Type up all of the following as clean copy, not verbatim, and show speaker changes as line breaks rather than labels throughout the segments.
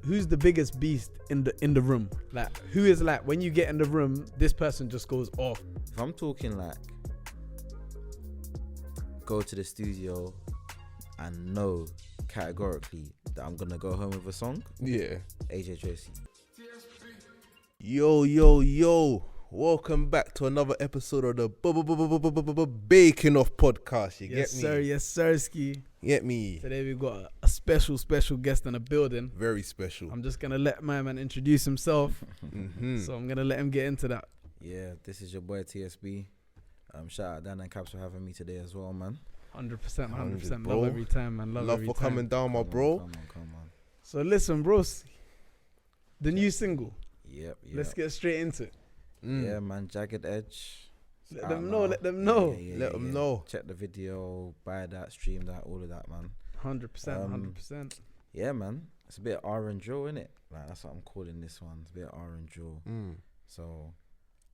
Who's the biggest beast in the room? Like, who is like when you get in the room, this person just goes off.
If I'm talking like go to the studio and know categorically that I'm gonna go home with a song,
Yeah.
AJ Tracy.
Yo. Welcome back to another episode of the Baking Off podcast. You
Yes,
get me?
sir. Yes, sir. Ski.
Get me?
Today we've got a special guest in the building.
Very special.
I'm just gonna let my man introduce himself.
Mm-hmm.
So I'm gonna let him get into that.
Yeah, this is your boy TSB. Shout out Dan&Kaz for having me today as well, man.
100%.
100%,
Love
bro.
every time, man. Love every
for
time.
coming down, my bro.
Come on.
So listen, bros. The new single.
Yep.
Let's get straight into it.
Yeah, man. Jagged Edge.
Let them know. Let them know.
Let them know.
Check the video, buy that, stream that, all of that, man.
100%. 100%.
Yeah, man. It's a bit of R and drill, innit? Like that's what I'm calling this one. It's a bit of R and drill. So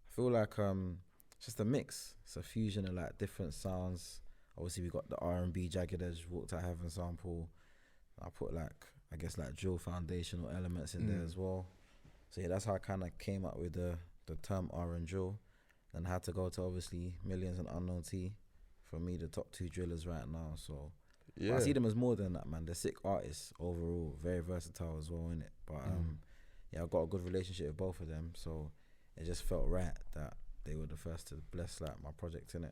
I feel like it's just a mix. It's a fusion of like different sounds. Obviously we got the R&B Jagged Edge, Walked Out Heaven sample. I put like I guess like drill foundational elements in there as well. So yeah, that's how I kind of came up with the term R and drill. Then I had to go to obviously Millions and Unknown T. For me, the top two drillers right now. So
Yeah.
I see them as more than that, man. They're sick artists overall, very versatile as well, innit? But yeah, I got a good relationship with both of them, so it just felt right that they were the first to bless like my project, innit?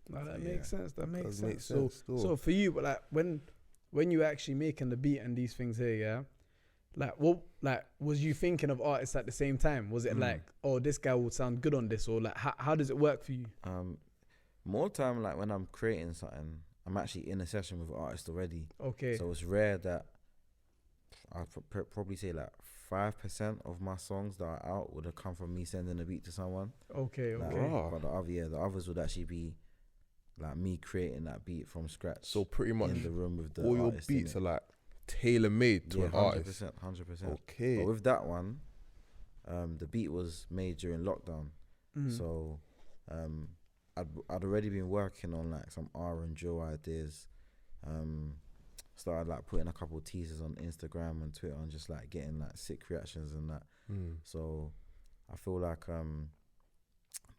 No, that
So,
makes sense. That makes
Does
sense.
make sense,
So
still.
for you, like when you actually making the beat and these things here, yeah, like what, like was you thinking of artists at the same time? Was it like, oh, this guy would sound good on this, or like how does it work for you?
More time like when I'm creating something, I'm actually in a session with an artist already.
Okay.
So it's rare that I'd probably say like 5% of my songs that are out would have come from me sending a beat to someone.
Okay.
Like,
Raw.
but the others would actually be like me creating that beat from scratch.
So pretty much
in the room with the
all your
artist,
beats
innit?
are like tailor made to
Yeah,
an artist.
100%.
Okay.
But with that one, the beat was made during lockdown. So I'd already been working on like some R and drill ideas. Started like putting a couple of teasers on Instagram and Twitter and just like getting like sick reactions and that. So I feel like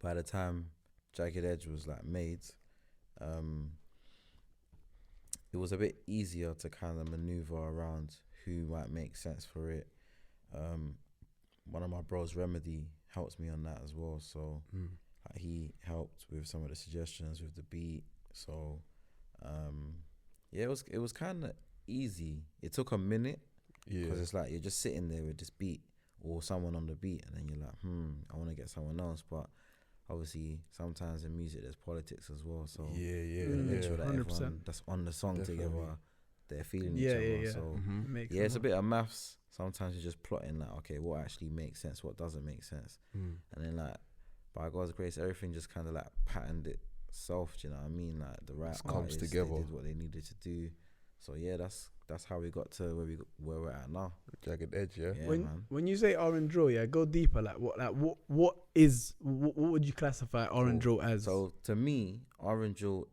by the time Jagged Edge was like made, it was a bit easier to kind of maneuver around who might make sense for it. One of my bros, Remedy, helps me on that as well. So like, he helped with some of the suggestions with the beat. So yeah, it was kind of easy. It took a minute because it's like you're just sitting there with this beat or someone on the beat, and then you're like, I want to get someone else. But obviously, sometimes in music there's politics as well. So make sure that
100%.
everyone that's on the song together, they're feeling
Yeah,
each other.
yeah.
So
Makes
yeah, it's a
sense.
bit of maths. Sometimes you're just plotting like, okay, what actually makes sense, what doesn't make sense, and then like by God's grace, everything just kind of like patterned itself. Do you know what I mean? Like the right
comes
artists,
together.
they did what they needed to do. So yeah, that's how we got to where we're at now.
Jagged Edge, yeah.
Yeah, man.
When you say R and drill, yeah, go deeper. Like what would you classify R and drill as?
So to me, R and drill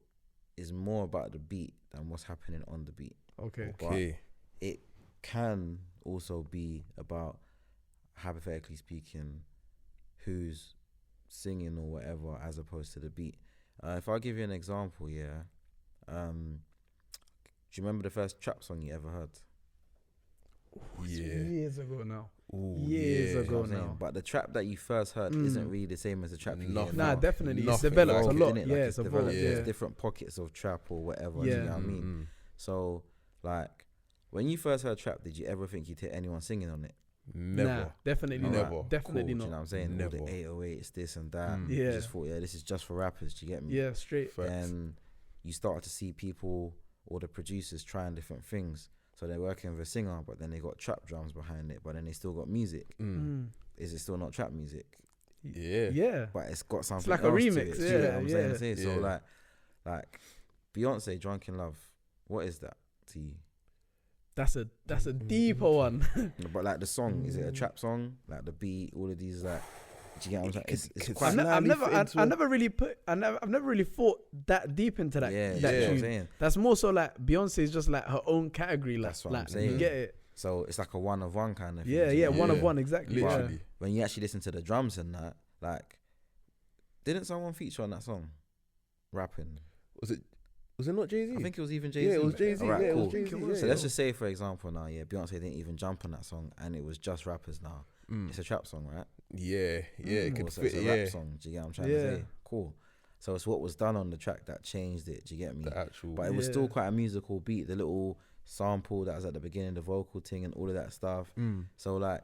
is more about the beat than what's happening on the beat.
Okay.
But it can also be about, hypothetically speaking, who's singing or whatever, as opposed to the beat. If I give you an example, yeah. Do you remember the first trap song you ever heard?
Years ago now.
Ooh,
Years
yeah.
ago
I'm saying,
now.
but the trap that you first heard isn't really the same as the trap you hear
Nothing.
now.
Nah, definitely. It's
Nothing.
developed a
Like,
lot.
innit?
Yeah,
Like,
it's
developed.
evolved.
There's
Yeah.
different pockets of trap or whatever.
Yeah.
Do you know what I mean? So, like, when you first heard trap, did you ever think you'd hear anyone singing on it?
Never.
Nah, definitely
Never.
not. Definitely
Cool, do
not.
you know what I'm saying?
Never.
All the 808s, this and that.
Yeah.
You just thought, yeah, this is just for rappers. Do you get me?
Yeah, straight.
Facts.
And you started to see people or the producers trying different things. So they're working with a singer, but then they got trap drums behind it, but then they still got music. Is it still not trap music?
Yeah.
Yeah.
But it's got something
like a
else to
remix,
it. Do you get
yeah,
what I'm saying?
yeah.
To say? So
Yeah.
like Beyonce, Drunk in Love, what is that to you?
That's a deeper one.
But like the song, is it a trap song? Like the beat, all of these, like, do you get what I'm saying? It's
Could
quite.
I've
slightly
never really thought that deep into that.
Yeah,
that
that's what I'm
tune.
saying.
That's more so like Beyonce is just like her own category. Like,
That's what I'm
like
saying.
you get it.
So it's like a one of one kind of thing.
Yeah,
do you
yeah,
know what
one
I
of
mean?
one, exactly.
Literally.
When you actually listen to the drums and that, like, didn't someone feature on that song? Rapping.
Was it not Jay-Z?
I think it was even Jay-Z.
Yeah, it was Jay-Z.
Alright,
yeah, it
cool.
was Jay-Z.
So
So let's just say, for example, now, Beyonce didn't even jump on that song, and it was just rappers now. It's a trap song, right?
Yeah, it could
Also,
fit.
it's a
Yeah,
rap song. Do you get what I'm trying to
Yeah.
say? Cool. So it's what was done on the track that changed it. Do you get me?
the actual.
But it was still quite a musical beat. The little sample that was at the beginning, the vocal thing, and all of that stuff. So like,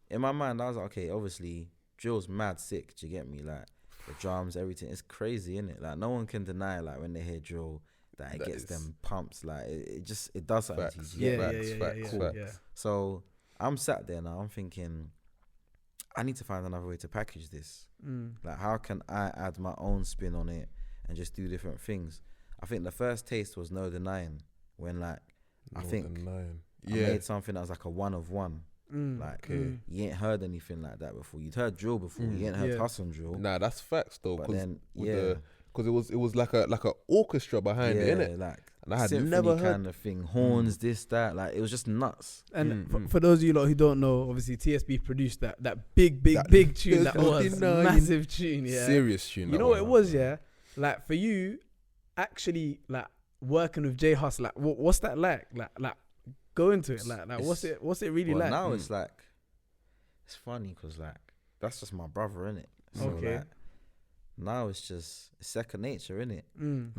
in my mind, I was like, okay, obviously, drill's mad sick. Do you get me? Like the drums, everything. It's crazy, isn't it? Like no one can deny, like when they hear drill, that it gets them pumps. Like it does something to you.
Facts.
Do you get me?
Facts.
Cool. Yeah.
So I'm sat there now. I'm thinking, I need to find another way to package this. Like, how can I add my own spin on it and just do different things? I think the first taste was No Denying, when like I think I made something that was like a one of one. Like you ain't heard anything like that before. You'd heard drill before. You ain't heard hustle and drill.
Nah, that's facts though.
But
Cause
then
because it was like a orchestra behind it, innit?
like
And I had
symphony
never heard.
kind of thing, horns, this, that. Like it was just nuts.
And for those of you lot who don't know, obviously TSB produced that big tune. That was
Denying.
massive tune. Yeah.
Serious tune.
You know what it was, yeah? Like for you, actually, like working with J Hus, like what's that like? Like go into it. Like what's it really
Well,
like?
now it's like, it's funny because like that's just my brother, innit? So
Okay.
like, now it's just second nature, innit?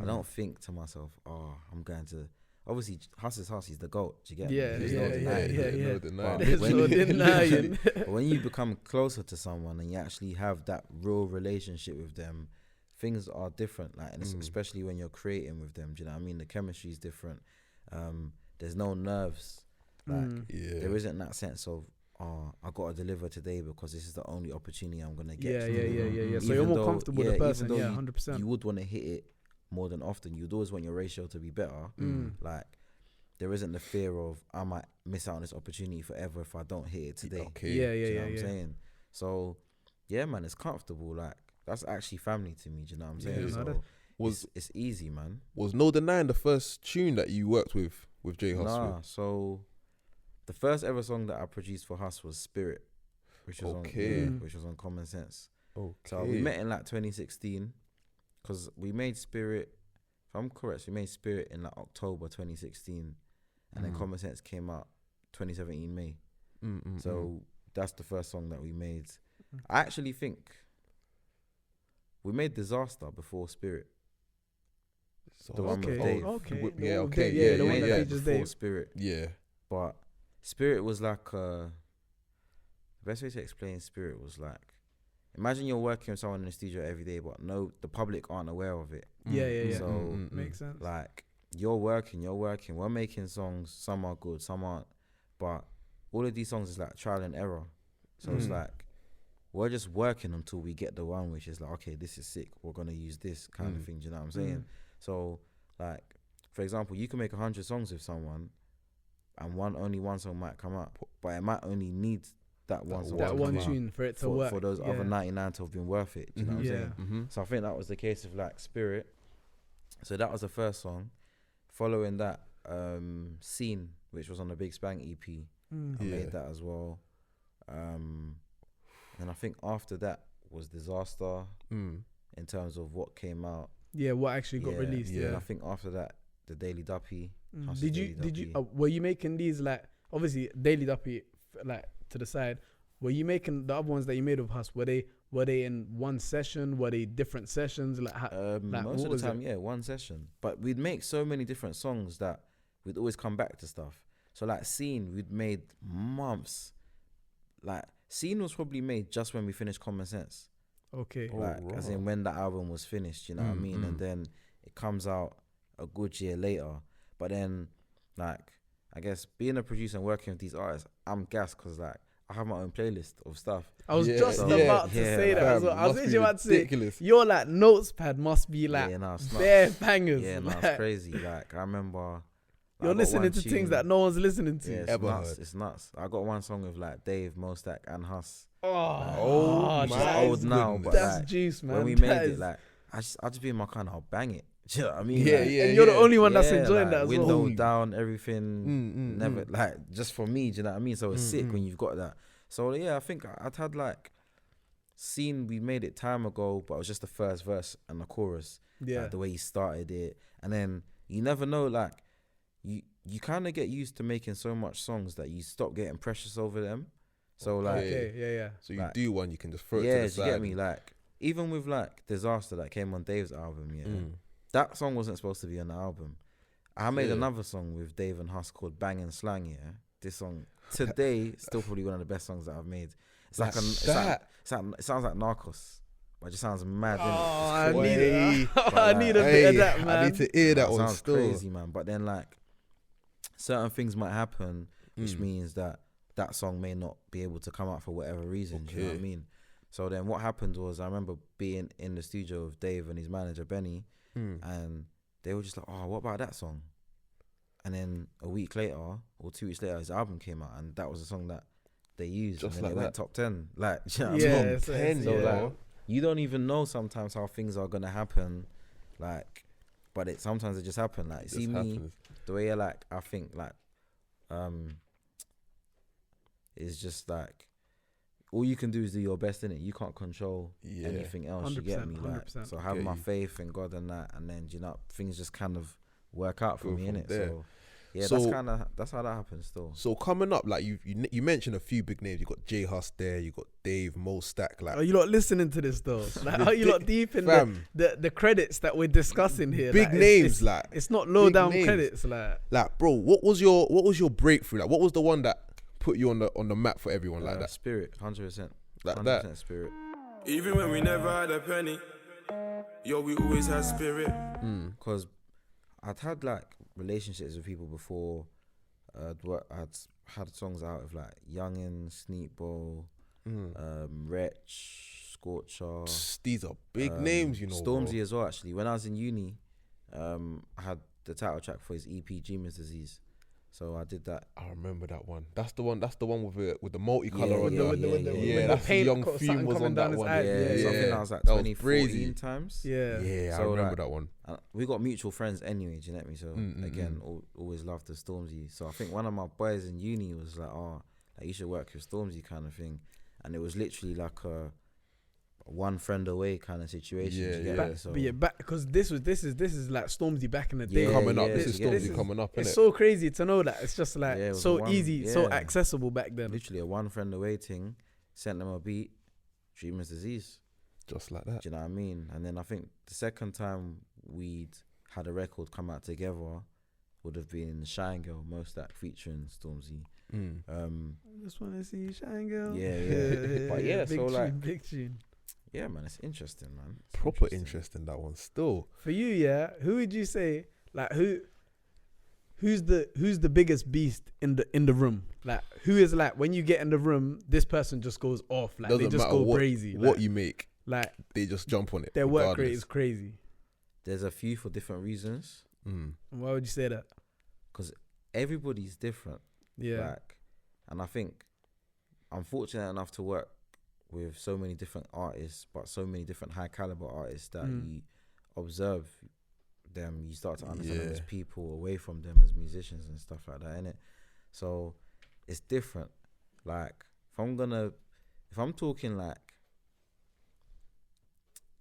I don't think to myself, oh, I'm going to. Obviously, Hus is Hus. He's the GOAT. Do you get me?
Yeah,
There's
yeah,
no denying it.
yeah.
No denying.
But
There's
when
no
you-
denying.
But when you become closer to someone and you actually have that real relationship with them, things are different. Like, and especially when you're creating with them. Do you know what I mean? The chemistry is different. There's no nerves. Like there isn't that sense of, oh, I got to deliver today because this is the only opportunity I'm gonna get.
Yeah. So
Even
you're more
though-
comfortable with the
even
person.
though
Yeah,
you-
100%.
You would want to hit it more than often. You'd always want your ratio to be better. Like there isn't the fear of I might miss out on this opportunity forever if I don't hit it today.
Okay.
Yeah,
Do you know what I'm
yeah.
saying? So yeah, man, it's comfortable. Like that's actually family to me. Do you know what I'm saying?
Yeah, no,
So it's easy, man.
Was No Denying the first tune that you worked with J Hus?
Nah, so the first ever song that I produced for Hus was Spirit, which was which was on Common Sense.
Okay.
So we met in like 2016 because we made Spirit. If I'm correct, we made Spirit in like October 2016, and then Common Sense came out 2017 May. So that's the first song that we made. I actually think we made Disaster before Spirit. The one with Dave.
Yeah, the one that features
before
Dave.
Spirit.
Yeah.
But Spirit was like the best way to explain Spirit was like, imagine you're working with someone in the studio every day, but no, the public aren't aware of it.
Yeah.
So
Makes sense.
like you're working, we're making songs, some are good, some aren't, but all of these songs is like trial and error. So it's like we're just working until we get the one which is like, okay, this is sick, we're gonna use this kind of thing. Do you know what I'm saying? So like, for example, you can make 100 songs with someone and only one song might come out, but it might only need that one song,
That
to
one
come out
tune for it to work.
for those other 99 to have been worth it. Do you know what I'm saying?
Mm-hmm.
So I think that was the case of like Spirit. So that was the first song. Following that, Scene, which was on the Big Spang EP, I made that as well. And I think after that was Disaster in terms of what came out.
Yeah, what actually got released.
And
Yeah.
I think after that, the Daily Duppy.
Did you were you making these like, obviously Daily Duppy like to the side? Were you making the other ones that you made with us? Were they in one session? Were they different sessions? Like,
most of the time, one session. But we'd make so many different songs that we'd always come back to stuff. So like Scene, we'd made months. Like Scene was probably made just when we finished Common Sense.
Okay.
As in when the album was finished, you know what I mean? And then it comes out a good year later. But then, like, I guess being a producer and working with these artists, I'm gassed because like I have my own playlist of stuff.
I was just
So-
about to say that as well. I was literally about to say your like notes pad must be like
it's
bare bangers.
Yeah, no,
Like,
it's crazy. Like I remember
you're listening to things that no one's listening to.
Yeah, it's
Ever
nuts.
heard.
It's nuts. I got one song with like Dave, Mostak, and Hus.
Oh,
Which is
my
old now,
goodness.
but
That's
like,
juice, man.
when we
That
made
is-
it, like I just be in my car and I'll bang it. Do you know what I mean?
Yeah,
Like,
yeah.
And you're the only one that's
yeah,
enjoying
like,
that as well.
window down, everything. Never
mm.
like just for me. Do you know what I mean? So it's sick when you've got that. So yeah, I think I'd had like seen we made it time ago, but it was just the first verse and the chorus.
Yeah.
Like, the way he started it, and then you never know. Like you kind of get used to making so much songs that you stop getting precious over them. So like,
Okay, yeah.
So you
like,
do one, you can just throw it
yeah,
to the
do
side.
you get me? Like even with like Disaster that came on Dave's album, yeah, that song wasn't supposed to be on the album. I made another song with Dave and Huss called Bang and Slang. Yeah, this song today still probably one of the best songs that I've made. It's like it sounds like Narcos, but it just sounds mad.
Oh,
innit?
I need it.
But,
I need a bit of that, man.
I need to hear that
It
one
sounds
still.
crazy, man. But then like certain things might happen, which means that song may not be able to come out for whatever reason. Do you know what I mean? So then what happened was I remember being in the studio with Dave and his manager Benny, and they were just like, "Oh, what about that song?" And then a week later or 2 weeks later, his album came out, and that was the song that they used.
Just
and then
like
it went
that.
top 10. Like, do you know what
Yeah,
I mean?
it's-
Top 10,
So
yeah.
like, you don't even know sometimes how things are gonna happen, like, but sometimes it just happen. Like,
It
see
just
me,
happens.
the way I think like, is just like, all you can do is do your best in it. You can't control anything else. You get me?
100%,
Like,
100%.
so have
Get
my
you.
faith in God and that, and then you know things just kind of work out for
Go
me
from
in it.
there.
So yeah,
So-
that's how that happens still.
So coming up, like you mentioned a few big names. You got J Hus there. You got Dave, Mo Stack. Like
Are you lot listening to this though? Like, are you lot deep in
Fam.
the credits that we're discussing here?
Big
Like,
names, like,
it's not low
big
down
names.
credits, like
bro, what was your breakthrough? Like, what was the one that put you on the map for everyone like that?
Spirit, 100%.
Like
100%
that?
Spirit.
Even when we never had a penny, yo, we always had spirit.
Because I'd had like relationships with people before. I'd had songs out of like Youngin, Sneakball, Wretch, Scorcher.
These are big names, you know.
Stormzy
bro.
as well. Actually, when I was in uni, I had the title track for his EP Dreamer's Disease, so I did that.
I remember that one. That's the one with the multicolor
Yeah,
on
yeah,
that.
yeah, yeah,
Yeah,
yeah.
that's
paint
Young
got
Fume
something
was
coming
on
down
that
his
one.
eye.
Yeah,
Yeah,
so I think
yeah.
that was like
That was
2014
crazy.
times.
yeah.
Yeah, I
So,
remember
like,
that one.
We got mutual friends anyway, do you know me? So again, always loved the Stormzy. So I think one of my boys in uni was like, "Oh, like you should work with Stormzy," kind of thing, and it was literally like a one friend away kind of situation.
Yeah,
do you get
yeah.
me? So
But yeah, back because this is like Stormzy back in the day.
Yeah,
Coming up,
yeah,
this is
yeah,
Stormzy
this is-
coming up,
It's
innit?
so crazy to know that it's just like
Yeah, it was
so
one-
easy, so
yeah.
accessible back then.
literally a one friend away thing. Sent them a beat, Dreamer's Disease.
Just like that.
Do you know what I mean? And then I think the second time we'd had a record come out together would have been Shine Girl, most that featuring Stormzy.
I just want to see you shine, girl.
Yeah. But yeah,
big
so,
tune,
like-
big tune.
Yeah, man, it's interesting, man. It's
Proper interesting, that one still.
For you, yeah, who would you say like who's the biggest beast in the room? Like who is like when you get in the room, this person just goes off. Like
Doesn't
they just
matter
go
what,
crazy.
what
like,
you make,
like
they just jump on it.
their work rate
regardless.
is crazy.
There's a few for different reasons.
Why would you say that?
Because everybody's different.
Yeah.
Like, and I think I'm fortunate enough to work with so many different artists, but so many different high caliber artists that you observe them, you start to understand them as
Yeah.
people away from them as musicians and stuff like that, innit? So it's different. Like if I'm talking like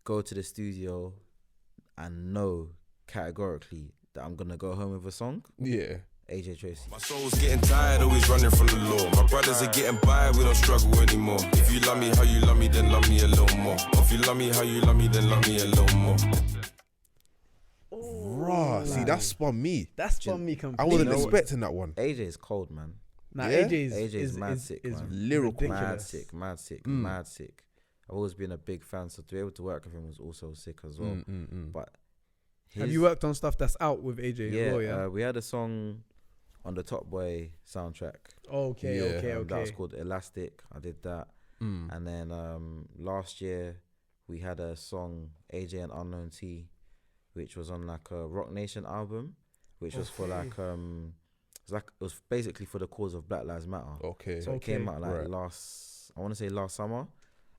go to the studio and know categorically that I'm gonna go home with a song,
Yeah.
AJ Tracy.
My soul's getting tired, always running from the law. My brothers are getting by, we don't struggle anymore. If you love me how you love me, then love me a little more. If you love me how you love me, then love me a little more.
Raw. See, that spun me.
That's spun me
I
completely.
wasn't
You know what?
expecting that one.
AJ is cold, man.
Nah,
Yeah?
AJ
is mad sick, man.
Lyrical.
Mad
ridiculous.
sick, mad sick, mad sick. I've always been a big fan, so to be able to work with him was also sick as well. But
Have you worked on stuff that's out with AJ?
Yeah,
as well, yeah.
we had a song on the Top Boy soundtrack.
Okay.
That was called Elastic. I did that. And then last year we had a song AJ and Unknown T, which was on like a Rock Nation album, which was for like it was basically for the cause of Black Lives Matter.
Okay.
So it came out like
Right.
last summer.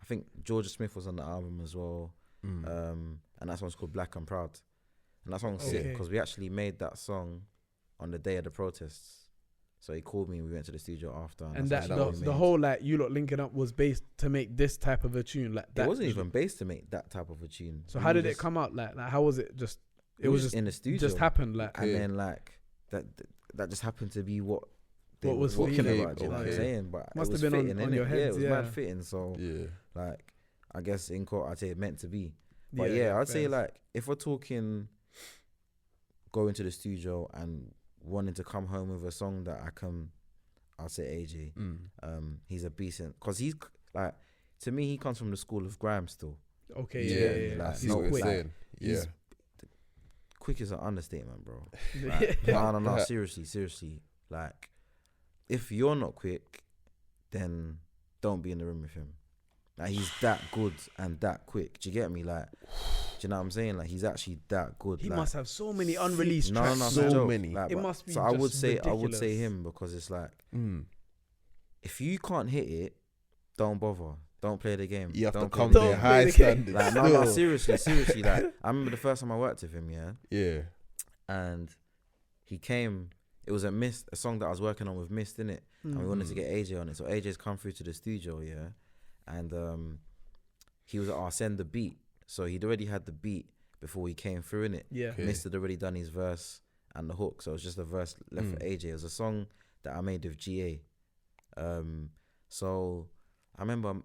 I think Georgia Smith was on the album as well. And that song's called Black and Proud. And that song's sick
Okay.
because we actually made that song on the day of the protests. So he called me and we went to the studio after.
And
that's
that
actually what we
the
made.
whole like you lot linking up was based to make this type of a tune. Like that
It wasn't even based to make that type of a tune.
So
We
how
were
did it
just-
come out? Like how was it? Just
It was just in the studio.
just happened. Like
And
Okay.
then like that just happened to be what they
What was
were talking
okay,
about. Do you know what I'm
okay.
saying? But
Must
it was
have been on-
fitting,
on
innit?
your
Yeah,
heads,
it was
yeah.
mad fitting. So
Yeah.
like, I guess in court I'd say meant to be. But yeah, I'd say
fairs.
like if we're talking going to the studio and wanting to come home with a song that I'll say AJ. He's a decent because he's like to me he comes from the school of grime still.
Okay,
Yeah,
yeah.
like,
I
He's
see what you're
quick.
saying. Yeah.
he's- Quick is an understatement, bro. Like, no, seriously. Like, if you're not quick, then don't be in the room with him. Like, he's that good and that quick. Do you get me? Like, do you know what I'm saying? Like, he's actually that good.
He
like,
must have so many unreleased
no,
tracks.
no,
man.
so
no joke.
many.
Like,
It
but-
must be
So I would
just
say
ridiculous.
him because it's like
If
if you can't hit it, don't bother. Don't play the game.
you have to
Don't
come
play
there
the game.
high
the game.
standards.
Like, no, seriously. Like, I remember the first time I worked with him, yeah,
Yeah.
and he came. It was a song that I was working on with Mist, innit? And we wanted to get AJ on it. So AJ's come through to the studio, yeah, and he was like, "Oh, send the beat." So he'd already had the beat before he came through, innit?
Yeah.
Okay.
Mist had already done his verse and the hook, so it was just a verse left for AJ. It was a song that I made with GA. So I remember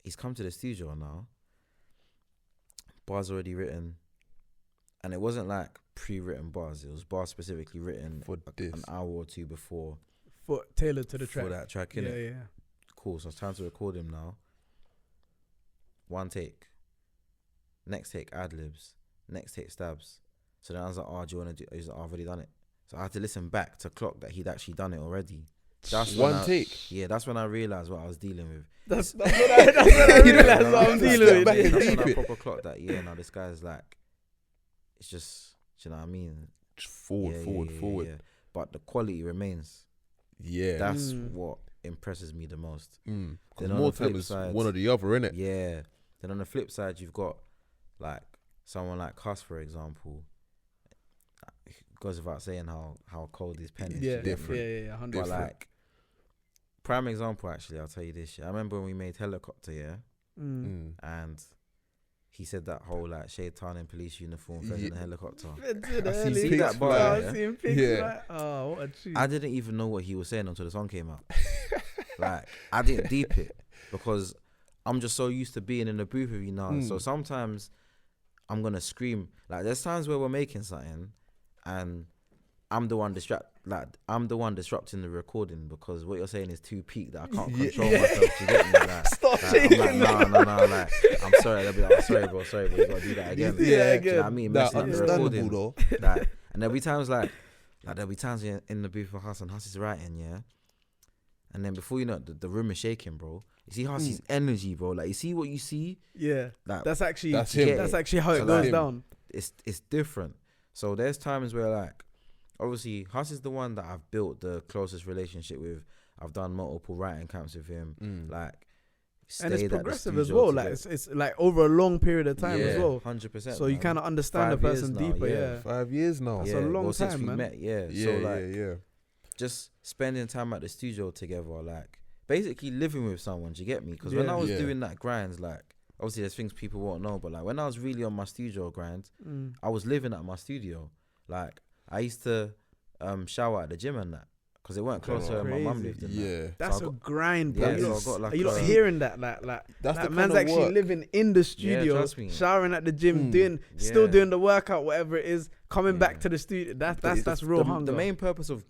he's come to the studio now. Bars already written, and it wasn't like pre-written bars. It was bars specifically written
For this.
an hour or two before
For tailored to the track.
for that track.
Yeah,
Innit?
yeah.
Cool. So it's time to record him now. One take. Next take ad libs. Next take stabs. So then I was like, "Oh, do you want to do?" He's like, "Oh, I've already done it." So I had to listen back to clock that he'd actually done it already. That's when
One take.
Yeah, that's when I realized what I was dealing with.
That's what I realized what I'm dealing
Step
with.
back and
That's
deep
when I
it.
proper clocked that. Yeah, now this guy's like, it's just, do you know what I mean?
Just forward.
Yeah. But the quality remains.
Yeah.
That's what impresses me the most.
Because
Then on
more
the flip
time is
side-
one or the other, innit?
Yeah. Then on the flip side, you've got like someone like Cuss, for example. It goes without saying how cold his pen is.
Yeah,
you get me?
yeah, 100%.
But like, prime example, actually, I'll tell you this. I remember when we made Helicopter, yeah, and he said that whole like Shaitan in police uniform, fed in a helicopter.
I seen
See
pics
that
for
bar,
that.
yeah?
I seen pics.
Yeah.
Like, oh, what a treat.
I didn't even know what he was saying until the song came out. Like, I didn't deep it because I'm just so used to being in the booth with you now. So sometimes I'm gonna scream. Like, there's times where we're making something, and I'm the one disrupting the recording because what you're saying is too peak that I can't control myself. You get me? Like,
Stop
like,
shaking.
I'm like, no. Like, I'm sorry. They'll be like, sorry, bro. You gotta do that again.
Yeah,
Do you know
again.
what I mean?
Nah,
Messing up the
understandable
recording.
though.
Like, and there'll be times like there'll be times in the booth with Huss and Huss is writing, yeah. And then before you know it, the room is shaking, bro. You see Huss's energy, bro. Like, you see what you see.
Yeah,
Like,
that's actually
That's him.
That's actually how
So
it goes
like-
down.
it's different. So there's times where like, obviously Huss is the one that I've built the closest relationship with. I've done multiple writing camps with him. Like,
And it's
stayed at the
progressive as
studio
well. Like
together.
it's like over a long period of time as well.
100%.
So you kind of understand the
5 years
person
now,
deeper.
yeah.
Yeah.
5 years now.
That's a long
since
time,
we
man.
met, yeah.
Yeah,
So like,
yeah.
just spending time at the studio together, like basically living with someone. Do you get me? Because when
Yeah.
I was
Yeah.
doing that grind, like obviously there's things people won't know, but like when I was really on my studio grind, I was living at my studio. Like I used to shower at the gym and that because it weren't close to where my mum
Crazy.
lived. And
Yeah.
that.
That's
So I
a
got-
grind, bro.
Yeah,
You
so I
lot-
got like
are you not
a-
hearing that? Like
That's
like
the
man's
kind of
actually
work.
living in the studio,
trust me.
showering at the gym, still
Yeah.
doing the workout, whatever it is, coming back
Yeah.
to the studio. That's
the-
real
the,
hunger.
The main purpose of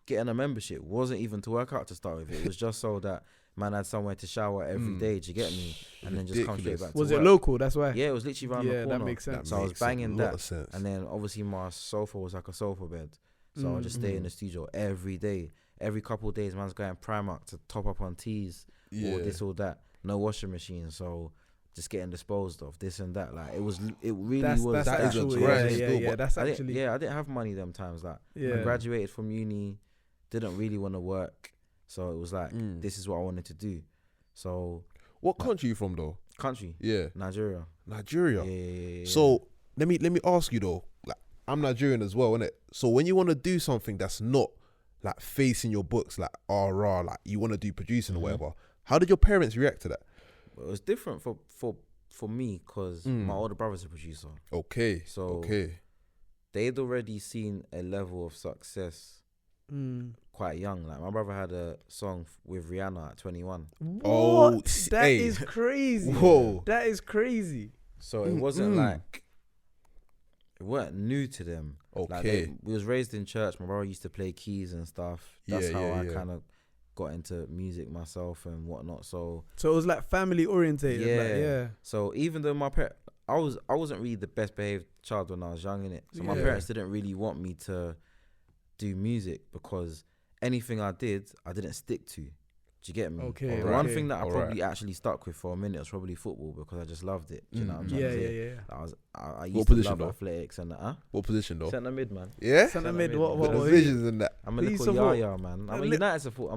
getting a membership wasn't even to work out to start with. It was just so that man had somewhere to shower every day. Do you get me? And then just come straight
Ridiculous.
back.
Was
to
it
work.
local? That's why.
Yeah, it was literally around
Yeah,
the
that
corner.
makes sense.
So I was
Makes a
banging
lot
that,
of sense.
and then obviously my sofa was like a sofa bed, so I just stay in the studio every day. Every couple of days, man's going Primark to top up on teas or this or that. No washing machine, so just getting disposed of this and that. Like it really
That's
was.
that is a
actual.
grind
Yeah,
still,
yeah.
but
That's
I
actually.
didn't have money them times. Like
Yeah.
I graduated from uni, didn't really want to work, so it was like this is what I wanted to do. So
What country you from though?
country,
Yeah.
Nigeria.
Nigeria.
Yeah.
So let me ask you though. Like, I'm Nigerian as well, innit? So when you want to do something that's not like facing your books, like like you want to do producing or whatever, how did your parents react to that?
Well, it was different for me because my older brother's a producer.
Okay.
So they'd already seen a level of success quite young. Like my brother had a song with Rihanna at 21.
What? That is crazy.
Whoa.
That is crazy.
So it wasn't like, it weren't new to them.
Okay.
Like we was raised in church. My brother used to play keys and stuff. That's how I kind of got into music myself and whatnot. So
it was like family orientated.
Yeah. So even though I wasn't really the best behaved child when I was young, innit? So my parents didn't really want me to do music because anything I did, I didn't stick to. Do you get me?
Okay.
The one thing that I probably actually stuck with for a minute was probably football because I just loved it. Do you know what I'm trying to say? I used to love athletics and that.
What position though?
Centre mid, man.
Yeah?
Centre mid, what
visions in that.
I'm a little yaya, man. I'm a United supporter.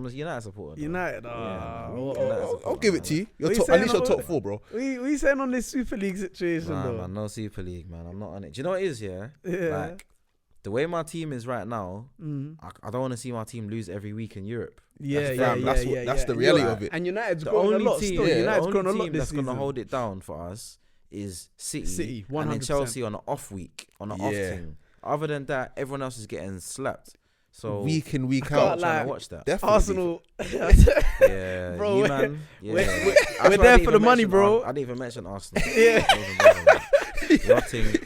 United?
I'll give it to you. You're
What
at least you're top 4, bro.
What are you saying on this Super League situation though?
Man, no Super League, man. I'm not on it. Do you know what it is, yeah? Like, the way my team is right now, I don't want to see my team lose every week in Europe.
That's the reality of it.
And United's grown a lot still. United's grown a lot this season.
That's going to hold it down for us is City
100%.
And then Chelsea on an off week, on an off thing. Other than that, everyone else is getting slapped. So
week in, week
out.
out.
Trying to watch that.
Definitely.
Arsenal.
Yeah,
bro,
we're
there for the money, bro.
I didn't even mention Arsenal.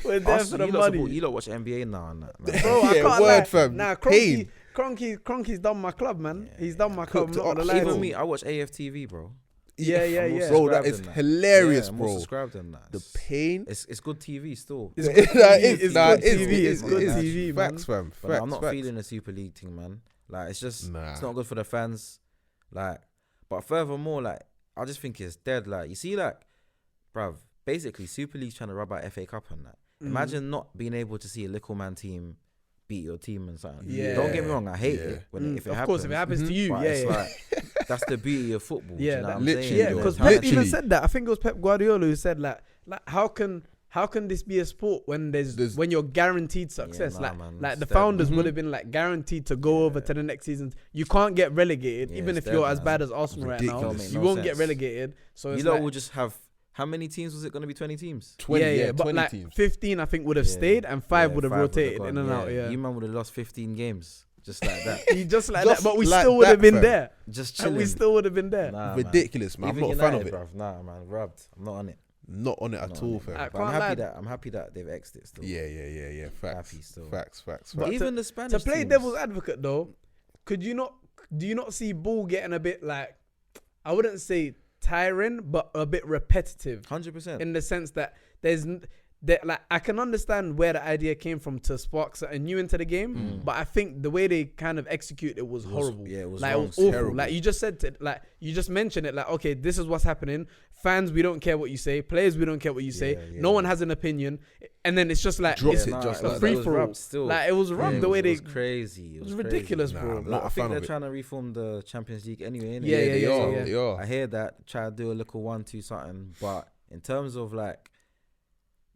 We're there for the money.
You lot watch NBA now and that, man.
Bro, I can't lie.
fam.
Nah,
Pain.
Kroenke's done my club, man. He's done my club.
Cooked
I'm not gonna
up.
lie.
Even me, I watch AFTV, bro.
Yeah.
Bro, that is hilarious,
I'm
bro.
subscribed in that.
The pain.
It's good TV still.
It's good TV. It's good
it is.
TV, man.
Facts, fam.
But
Facts,
I'm not
facts.
feeling the Super League thing, man. Like it's just
Nah.
it's not good for the fans. Like, but furthermore, like I just think it's dead. Like you see, like, bruv, basically Super League's trying to rub out FA Cup and that. Imagine not being able to see a little man team beat your team and something.
Yeah.
Don't get me wrong, I hate it when if it happens.
Of course, if it happens to you,
But it's like that's the beauty of football.
Yeah,
you know what I'm
literally,
saying?
Yeah, because
There's
Pep even
literally.
said that. I think it was Pep Guardiola who said like how can this be a sport when when you're guaranteed success?
nah, man,
like the
it's
founders would have been like guaranteed to go over to the next season. You can't get relegated, even
it's
if you're
dead,
as
man.
bad as Arsenal right now.
Ridiculous.
You
No
won't
sense.
get relegated. So it's
You lot
like,
will just have how many teams was it going to be? 20 teams.
20,
but
20
like
teams.
15 I think would have stayed and 5 would have rotated
gone.
in and out. Yeah,
You man would have lost 15 games just like that.
he just like
Just
that, but we
like
still would have
that,
been
fam.
there.
Just
And
chilling.
we still would have been there.
Nah,
Ridiculous, man. I'm
Even
not a fan of it.
United, bruv. Nah, man, rubbed. I'm not on it.
Not on it
Not
at
on
all,
it.
fam.
I
But I'm
can't
happy
lie.
I'm happy that they've exited still.
Yeah. Facts.
Happy still.
Facts.
But
Even the Spanish
To play
teams.
devil's advocate though, do you not see ball getting a bit like, I wouldn't say tiring, but a bit repetitive
100%.
in the sense that like I can understand where the idea came from to spark something new into the game, but I think the way they kind of execute it was horrible.
Yeah, it was
like
wrong,
it was awful.
terrible.
Like you just said, you just mentioned it. Like, okay, this is what's happening. Fans, we don't care what you say. Players, we don't care what you say.
Yeah.
No one has an opinion, and then it's just like
Drops
it's
it just
a
like
free
that.
for all.
Still.
Like it was rubbed the way
it was
they.
crazy.
It was ridiculous,
Nah,
bro.
I'm
Like,
not
I
a
think
fan
they're
of it.
trying to reform the Champions League anyway. innit?
Yeah,
They are.
yeah.
They are.
I hear that. Try to do a little 1-2 something, but in terms of like,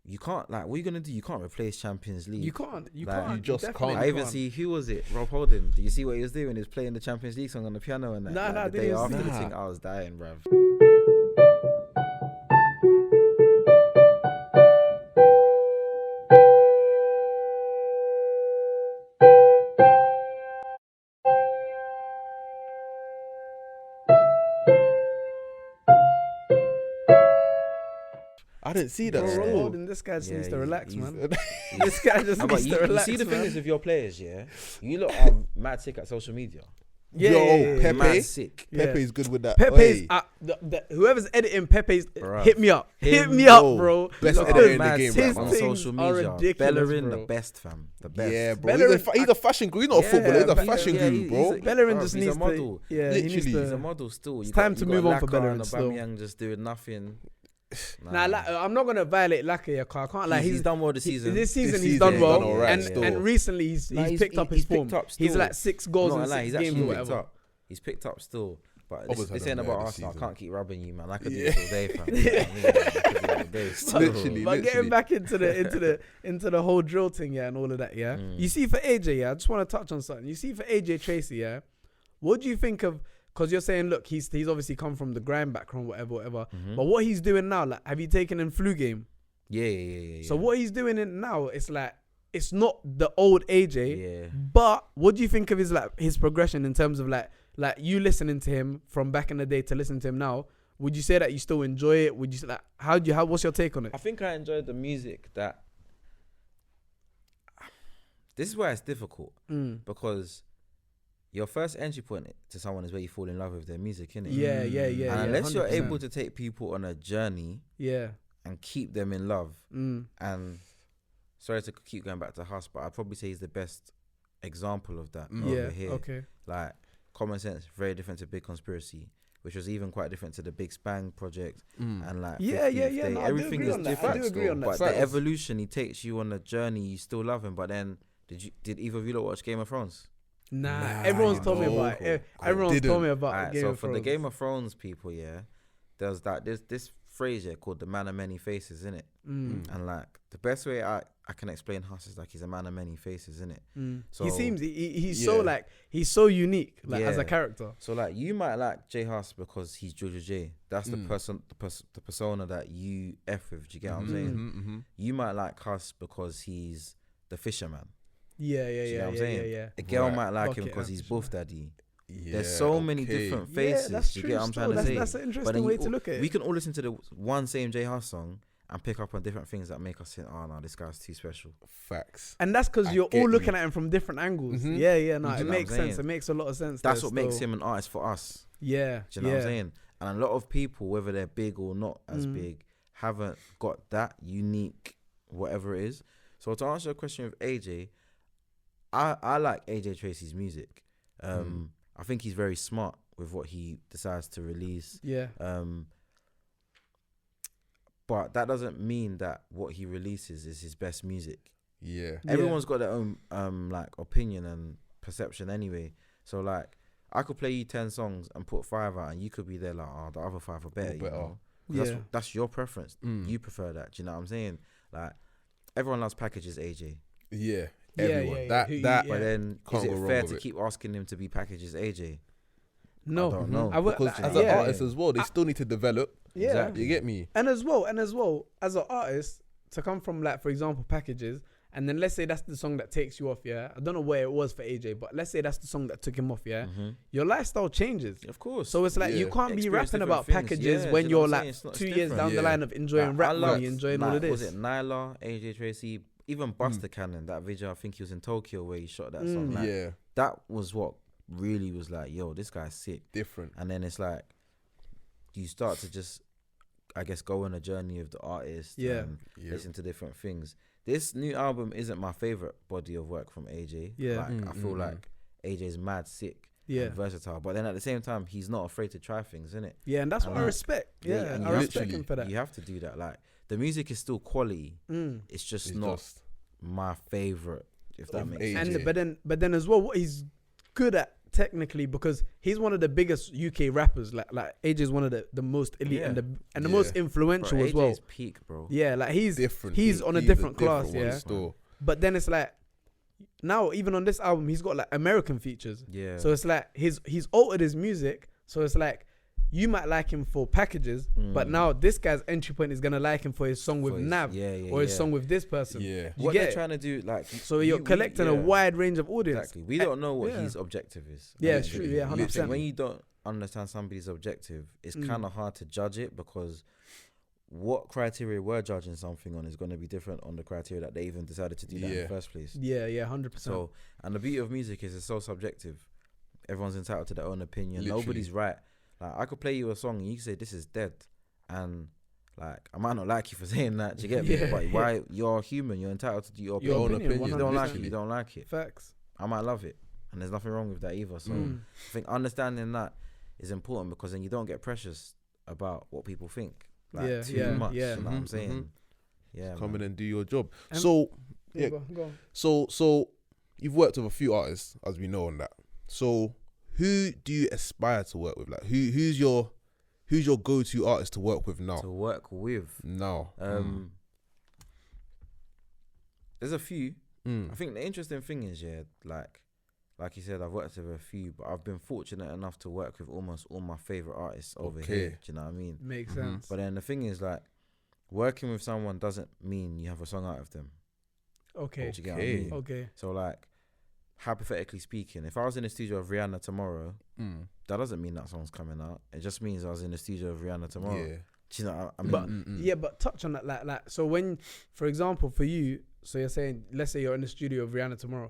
you can't like. What are you gonna do? You can't replace Champions League.
You can't. You
Like,
can't.
you just
definitely
can't.
I even see who was it? Rob Holding. Do you see what he was doing? He was playing the Champions League song on the piano and that.
Nah,
like,
nah,
the
didn't
day
even
after
see
the
that.
thing, I was dying, bruv.
I didn't see that.
Bro,
Yeah.
Rob
still.
Holding, this guy just
Yeah,
needs to relax,
he's-
man. This guy just
No, but
needs
you,
to relax.
you see the
man.
thing is with your players, yeah. You lot are mad sick at social media.
Yeah,
Yo,
yeah, yeah,
Pepe.
Mad sick.
Yeah.
Pepe's good with that.
Pepe's
Oi.
whoever's editing Pepe's
Bruh.
hit me up. Hit
Him,
me up,
bro.
bro.
Best
You lot
editor
are
in the
mad
game
sick
right
on
now.
His
social
things are
media.
ridiculous,
Bellerin,
bro.
the best, fam. The best.
Yeah, bro.
Bellerin-
He's a fashion guru. He's not a footballer. He's a fashion guru, bro.
Bellerin just
he's
needs
a model.
to. Yeah, he needs
Literally.
to.
He's a model still.
It's
You
time
got-
to
you
move
got
on for
Laka
Bellerin
and
still.
Aubameyang just doing nothing.
Nah, I'm not gonna violate Laka here, cause I can't like
he's done well this
he-
season.
This season
This
he's
season
done
he's
well,
done all right
and
still.
and recently he's
Nah,
picked up his form.
picked up
He's
still.
like 6 goals
Not
in
a lie,
6
he's
games
actually
or
picked
whatever.
up. He's picked up still. But
Others
this
had
ain't
a
about
better
Arsenal. I
season.
can't keep rubbing you, man. I could do
Yeah.
this all day, fam. You know what I mean? I could do it all day. Still.
Literally.
But getting back into the whole drill thing, yeah, and all of that, yeah. You see, for AJ, yeah, I just want to touch on something. You see, for AJ Tracy, yeah, what do you think of? Because you're saying, look, he's obviously come from the grind background, whatever. But what he's doing now, like, have you taken in flu game?
Yeah.
So what he's doing in now, it's like it's not the old AJ.
Yeah.
But what do you think of his progression in terms of like you listening to him from back in the day to listen to him now? Would you say that you still enjoy it? Would you say like what's your take on it?
I think I enjoyed the music that. This is where it's difficult because your first entry point to someone is where you fall in love with their music, innit?
Yeah.
And unless you're
100%.
able to take people on a journey,
Yeah.
and keep them in love, and sorry to keep going back to Huss, but I'd probably say he's the best example of that over here.
Okay.
Like Common Sense, very different to Big Conspiracy, which was even quite different to the Big Spang project, and like 50th Day.
No,
Everything is different.
I do agree on that.
But
Facts.
the evolution, he takes you on a journey. You still love him, but then did either of you lot watch Game of Thrones?
Nah, everyone's told me about it. Everyone's told me about
Alright,
Game
so
of
for
Thrones.
the Game of Thrones people, there's this phrase called the man of many faces, innit? And like the best way I can explain Huss is like he's a man of many faces, innit? So
he seems he's so like he's so unique as a character.
So like you might like J Huss because he's Georgia J. That's the the persona that you F with. Do you get what I'm saying? You might like Huss because he's the fisherman.
Yeah.
You know what I'm saying? A girl might like him because he's Buff Daddy. There's so many different faces.
Yeah, that's
you
true.
get what I'm trying to say?
That's an
But
interesting
then
way to look at it.
We can all listen to the one same J Huss song and pick up on different things that make us think, oh no, this guy's too special.
Facts.
And that's because you're
get
all
you.
looking at him from different angles. Yeah, it
know what
makes
I'm
sense.
saying?
It makes a lot of sense.
That's
there
what makes
still.
him an artist for us.
Yeah.
Do you know what I'm saying? And a lot of people, whether they're big or not as big, haven't got that unique whatever it is. So to answer the question of AJ, I like AJ Tracy's music. I think he's very smart with what he decides to release.
Yeah.
But that doesn't mean that what he releases is his best music.
Yeah.
Everyone's got their own like opinion and perception anyway. So like I could play you 10 songs and put 5 out and you could be there like, oh, the other 5 are better. You know? That's your preference. You prefer that. Do you know what I'm saying? Like everyone loves Packages AJ.
Yeah.
Yeah,
Everyone.
yeah.
But then
Can't
is
go
it
wrong
fair
with
to
it.
keep asking him to be Packages AJ?
No.
I don't know.
Because as an artist as well, they still need to develop.
Yeah.
Exactly.
You get me?
And as well, as an artist, to come from like, for example, Packages, and then let's say that's the song that takes you off, yeah. I don't know where it was for AJ, but let's say that's the song that took him off, yeah. Your lifestyle changes.
Of course.
So it's like you can't be
Experience
rapping
different
about
things.
Packages
Yeah,
when
do you know
you're
what I'm
like
saying? It's
2 years
different.
down the line of enjoying rap money, enjoying all of this.
Was it Nyla, AJ Tracy, even Buster Cannon, that video, I think he was in Tokyo where he shot that song. Like, that was what really was like, yo, this guy's sick.
Different.
And then it's like, you start to just, I guess, go on a journey of the artist and listen to different things. This new album isn't my favorite body of work from AJ.
Yeah.
Like, I feel like AJ's mad sick and versatile. But then at the same time, he's not afraid to try things, innit?
Yeah, and that's what I
like,
respect. Yeah,
and
I
you
respect him for that.
You have to do that. Like, the music is still quality. It's just not my favorite, if that makes sense.
And but then as well, what he's good at technically, because he's one of the biggest UK rappers. Like AJ's one of the most elite and the most influential
bro,
as well.
AJ's peak, bro.
Yeah, like he's
different.
He's on a different class.
one
Yeah.
still.
But then it's like now, even on this album, he's got like American features.
Yeah.
So it's like he's altered his music. So it's like you might like him for Packages, but now this guy's entry point is gonna like him for his song with Nav or his song with this person.
Yeah.
You
What
get
they're
it?
trying to do, like,
So you're collecting a wide range of audience.
Exactly. We don't know what his objective is.
Yeah, it's true. Yeah, 100%.
When you don't understand somebody's objective, it's kind of hard to judge it, because what criteria we're judging something on is going to be different on the criteria that they even decided to do that in the first place.
Yeah, 100%.
So, and the beauty of music is it's so subjective. Everyone's entitled to their own opinion.
Literally.
Nobody's right. Like, I could play you a song and you can say this is dead, and like I might not like you for saying that. Do you get me? But why? You're human. You're entitled to do your
own
opinion.
opinion.
You don't like it.
Literally.
You don't like it.
Facts.
I might love it, and there's nothing wrong with that either. So I think understanding that is important, because then you don't get precious about what people think. Like too much. You know what I'm saying? Yeah.
Come in and do your job.
And
So
go on.
So you've worked with a few artists, as we know, on that. So who do you aspire to work with? Like who's your go-to artist to work with now?
To work with.
No.
There's a few. I think the interesting thing is, like you said, I've worked with a few, but I've been fortunate enough to work with almost all my favorite artists over here. Do you know what I mean?
Makes sense.
But then the thing is, like, working with someone doesn't mean you have a song out of them.
Okay.
Do you get what I mean?
Okay.
So, like, hypothetically speaking, if I was in the studio with Rihanna tomorrow, that doesn't mean that song's coming out. It just means I was in the studio with Rihanna tomorrow.
Yeah.
Do you know what I mean?
But yeah, but touch on that, like, so when, for example, for you, so you're saying, let's say you're in the studio with Rihanna tomorrow.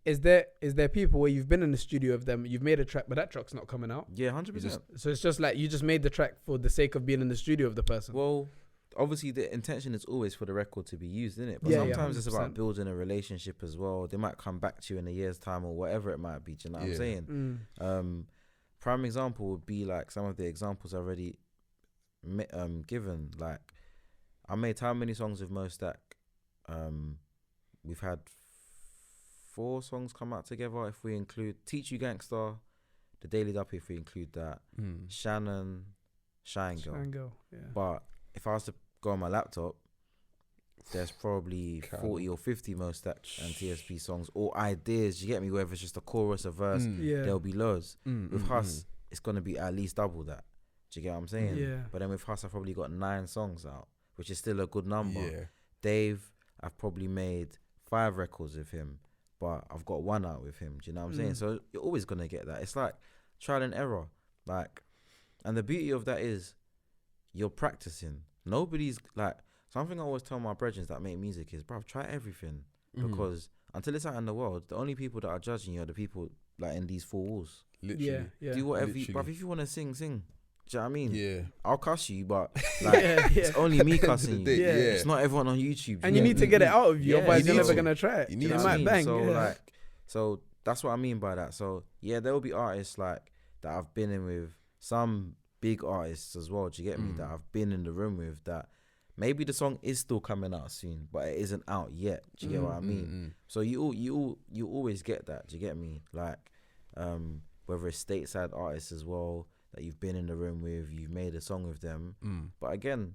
Is there people where you've been in the studio with them, you've made a track, but that track's not coming out?
Yeah, 100%.
So it's just like you just made the track for the sake of being in the studio with the person.
Well, obviously the intention is always for the record to be used, isn't it? But
Yeah,
sometimes it's
100%.
about building a relationship as well. They might come back to you in a year's time or whatever it might be. Do you know what I'm saying? Prime example would be like some of the examples I've already given. Like, I made how many songs with Mo Stack? We've had 4 songs come out together if we include Teach You Gangster, The Daily Duppy if we include that, Shannon, Shine Girl.
Yeah.
But if I was to go on my laptop, there's probably 40 or 50 Mo Stack and TSB songs or ideas. You get me? Whether it's just a chorus, a verse, there'll be loads. With Huss, it's gonna be at least double that. Do you get what I'm saying?
Yeah.
But then with Huss, I've probably got 9 songs out, which is still a good number.
Yeah.
Dave, I've probably made 5 records with him, but I've got 1 out with him. Do you know what I'm saying? So you're always gonna get that. It's like trial and error. Like, and the beauty of that is you're practicing. Nobody's like, something I always tell my brethren that make music is, bruv, try everything. Because until it's out in the world, the only people that are judging you are the people like in these 4 walls.
Literally.
Yeah.
Do whatever
Literally.
bruv, if you want to sing. Do you know what I mean?
Yeah.
I'll cuss you, but like it's only me cussing you.
Yeah.
It's not everyone on YouTube.
And you need to get it out of you,
Yeah,
otherwise
you
you're
need
never
to.
gonna try it.
You
You
need to.
might bang.
So
Yeah.
so that's what I mean by that. So yeah, there will be artists like that I've been in with, some big artists as well. Do you get me? That I've been in the room with, that maybe the song is still coming out soon, but it isn't out yet. Do you get what I mean? So you always get that. Do you get me? Like, whether it's stateside artists as well that you've been in the room with, you've made a song with them. But again,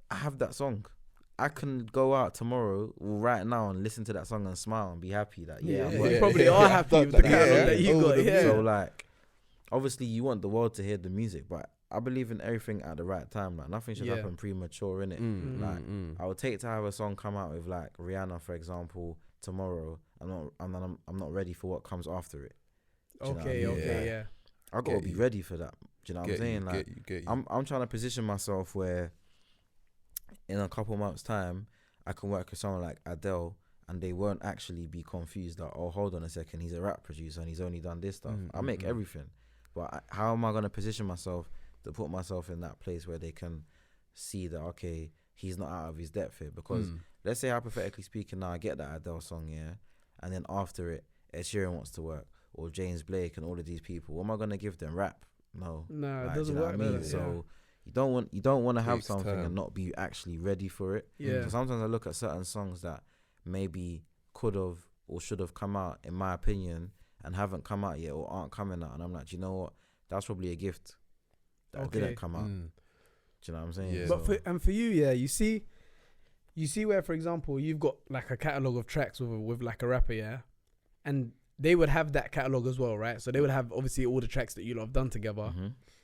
I have that song. I can go out tomorrow or right now and listen to that song and smile and be happy that
You probably are happy with the catalog that you got. Yeah.
So like, obviously you want the world to hear the music, but I believe in everything at the right time. Like, nothing should happen premature, innit? Like, I would take to have a song come out with like Rihanna, for example, tomorrow. I'm not ready for what comes after it. Do you know what I mean?
Yeah.
I gotta be ready for that. Do you know what I'm saying? Like,
get you.
I'm trying to position myself where in a couple months' time I can work with someone like Adele and they won't actually be confused that, oh, hold on a second, he's a rap producer and he's only done this stuff. I make everything, but how am I gonna position myself to put myself in that place where they can see that, okay, he's not out of his depth here? Because let's say hypothetically speaking, now I get that Adele song, and then after it, Ed Sheeran wants to work, or James Blake and all of these people. What am I gonna give them? Rap? No,
it doesn't
do you know
work.
what I mean?
Like that,
So you don't want to have
Takes
something
time.
and not be actually ready for it.
Yeah.
So sometimes I look at certain songs that maybe could have or should have come out, in my opinion, and haven't come out yet or aren't coming out, and I'm like, do you know what? That's probably a gift that didn't come out. Do you know what I'm saying?
Yeah.
But for you, you see where, for example, you've got like a catalog of tracks with like a rapper, and they would have that catalog as well, right? So they would have obviously all the tracks that you lot have done together.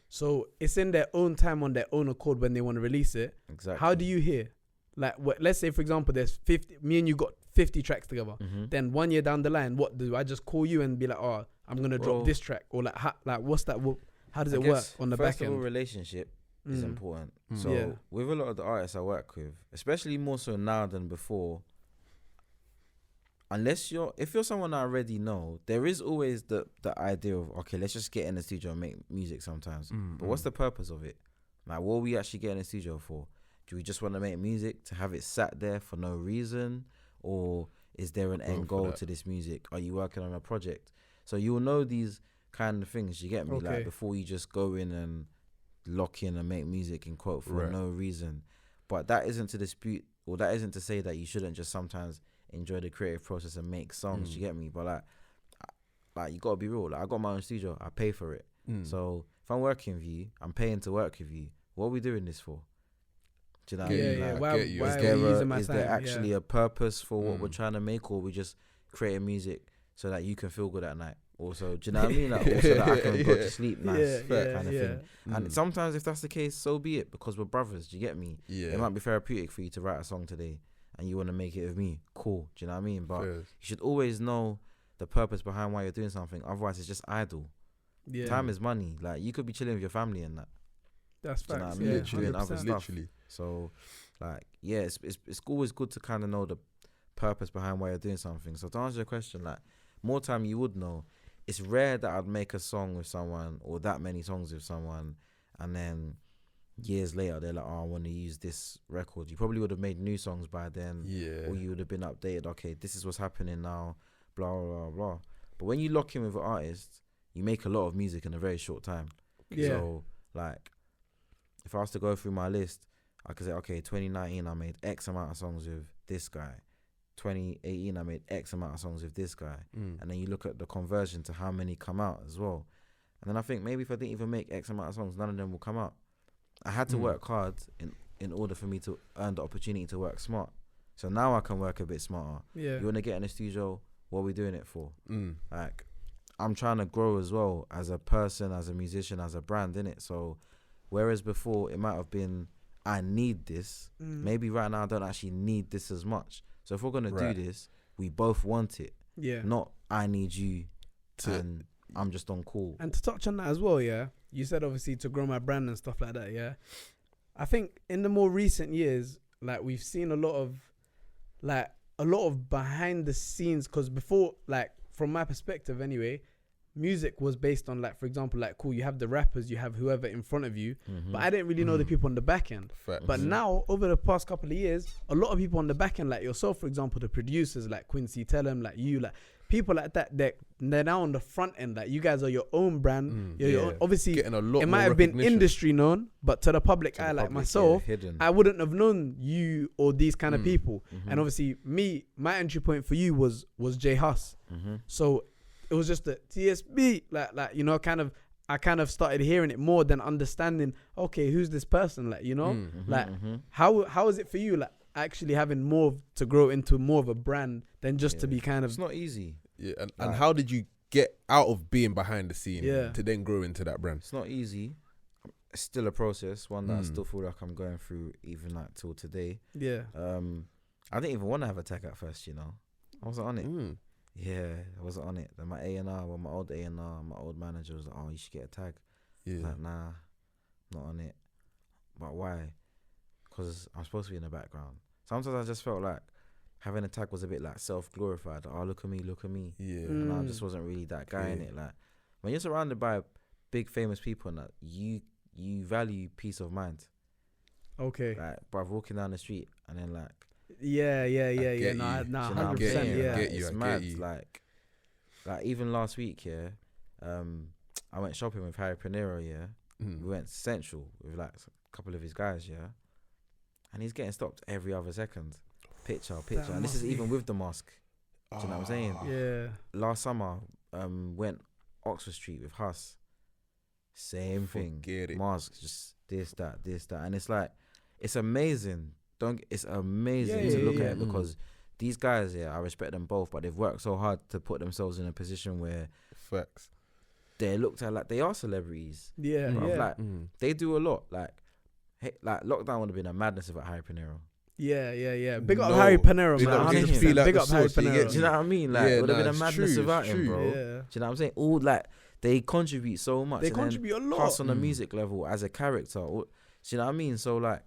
So it's in their own time, on their own accord when they want to release it.
Exactly.
How do you hear? Like, let's say, for example, there's 50, me and you got 50 tracks together. Then 1 year down the line, what do I just call you and be like, oh, I'm going to drop this track? Or like, what's that? How does it work on the back
First of all,
end?
relationship is important. So
Yeah.
with a lot of the artists I work with, especially more so now than before, if you're someone I already know, there is always the idea of, okay, let's just get in the studio and make music sometimes. But what's the purpose of it? Like, what are we actually getting in the studio for? Do we just want to make music to have it sat there for no reason? Or is there an end goal to this music? Are you working on a project? So you'll know these kind of things, you get me?
Okay.
Like, before you just go in and lock in and make music in quote for no reason. But that isn't to dispute, or that isn't to say that you shouldn't just sometimes enjoy the creative process and make songs, you get me? But like, like you gotta be real. Like I got my own studio, I pay for it. So if I'm working with you, I'm paying to work with you. What are we doing this for? Do you know what I mean?
Yeah.
Like,
Why
get you.
are
is
we
there,
using my
is
time?
there actually a purpose for what we're
Mm.
trying to make, or we just creating music so that you can feel good at night? Also, do you know what I mean? Like, also that I can go to sleep nice, kind of thing. And sometimes if that's the case, so be it, because we're brothers. Do you get me?
Yeah.
It might be therapeutic for you to write a song today and you want to make it with me. Cool. Do you know what I mean? But you should always know the purpose behind why you're doing something. Otherwise, it's just idle.
Yeah.
Time is money. Like, you could be chilling with your family and that.
That's
Do you know
facts.
what I mean?
Yeah,
Literally, and other
100%.
stuff. So, like, yeah, it's always good to kind of know the purpose behind why you're doing something. So to answer your question, like, more time you would know. It's rare that I'd make a song with someone or that many songs with someone, and then years later they're like, oh, I want to use this record. You probably would have made new songs by then, or you would have been updated. Okay, this is what's happening now, blah blah blah. But when you lock in with an artist, you make a lot of music in a very short time.
Yeah.
So like, if I was to go through my list, I could say, okay, 2019 I made X amount of songs with this guy. 2018 I made X amount of songs with this guy. And then you look at the conversion to how many come out as well. And then I think maybe if I didn't even make X amount of songs, none of them will come out. I had to work hard in order for me to earn the opportunity to work smart. So now I can work a bit smarter.
Yeah.
You want to get in the studio, what are we doing it for? Like, I'm trying to grow as well as a person, as a musician, as a brand, innit? So whereas before it might have been, I need this, maybe right now I don't actually need this as much. So if we're going to do this, we both want it.
Yeah.
Not I need you and I'm just on call.
And to touch on that as well, yeah, you said obviously to grow my brand and stuff like that, yeah. I think in the more recent years, like, we've seen a lot of behind the scenes, because before, like, from my perspective anyway, music was based on, like, for example, like, cool, you have the rappers, you have whoever in front of you, but I didn't really know the people on the back end. But now, over the past couple of years, a lot of people on the back end, like yourself, for example, the producers, like Quincy Tellem, like you, like people like that, they're now on the front end. Like, you guys are your own brand. You're your own, obviously,
getting a lot
it
more
might have been
recognition.
industry known, but to the public eye, like myself,
hidden.
I wouldn't have known you or these kind of people. And obviously, my entry point for you was J Huss. So it was just the TSB, like you know, I kind of started hearing it more than understanding, okay, who's this person, like, you know, how is it for you, like, actually having more to grow into more of a brand than just to be kind of.
It's not easy.
Yeah, and how did you get out of being behind the scene
Yeah.
to then grow into that brand?
It's not easy. It's still a process, one that I still feel like I'm going through even like till today.
Yeah.
I didn't even want to have a tag at first, you know. I wasn't on it. Yeah, I wasn't on it. Then my A&R, my old A&R, my old manager was like, oh, you should get a tag. I was like, nah, not on it. But why? Because I'm supposed to be in the background. Sometimes I just felt like having a tag was a bit like self-glorified. Oh, look at me, look at me.
Yeah.
And I just wasn't really that guy in it. Like, when you're surrounded by big famous people and that, you value peace of mind.
Okay.
Like, bruv, walking down the street and then like,
Yeah.
get
Nah,
you.
do you know what I'm
100%.
saying?
Yeah.
I get you,
It's
I get
mad.
you.
Like even last week, yeah, I went shopping with Harry Panero, yeah. We went Central with like a couple of his guys, yeah. And he's getting stopped every other second. Picture. And this is even with the mask. Do you know what I'm saying?
Yeah.
Last summer, went Oxford Street with Huss. Same thing.
Forget it.
Mask, just this, that. And it's like, it's amazing. It's amazing to look at it because these guys, I respect them both, but they've worked so hard to put themselves in a position where
Facts.
they're looked at like they are celebrities.
Yeah.
Bruv, like they do a lot. Like lockdown would have been a madness without Harry Panero.
Yeah. Big up
No,
Harry Panero,
big
man.
up,
100%.
feel like
Big
the
up Harry
sauce, you
Panero.
get
Do you know what I mean? Like it would have been a
it's
madness
true,
without
it's
him,
true.
bro.
Yeah.
Do you know what I'm saying? All like they contribute so much.
They
and then
contribute a lot.
Huss on the music level as a character. Do you know what I mean? So like,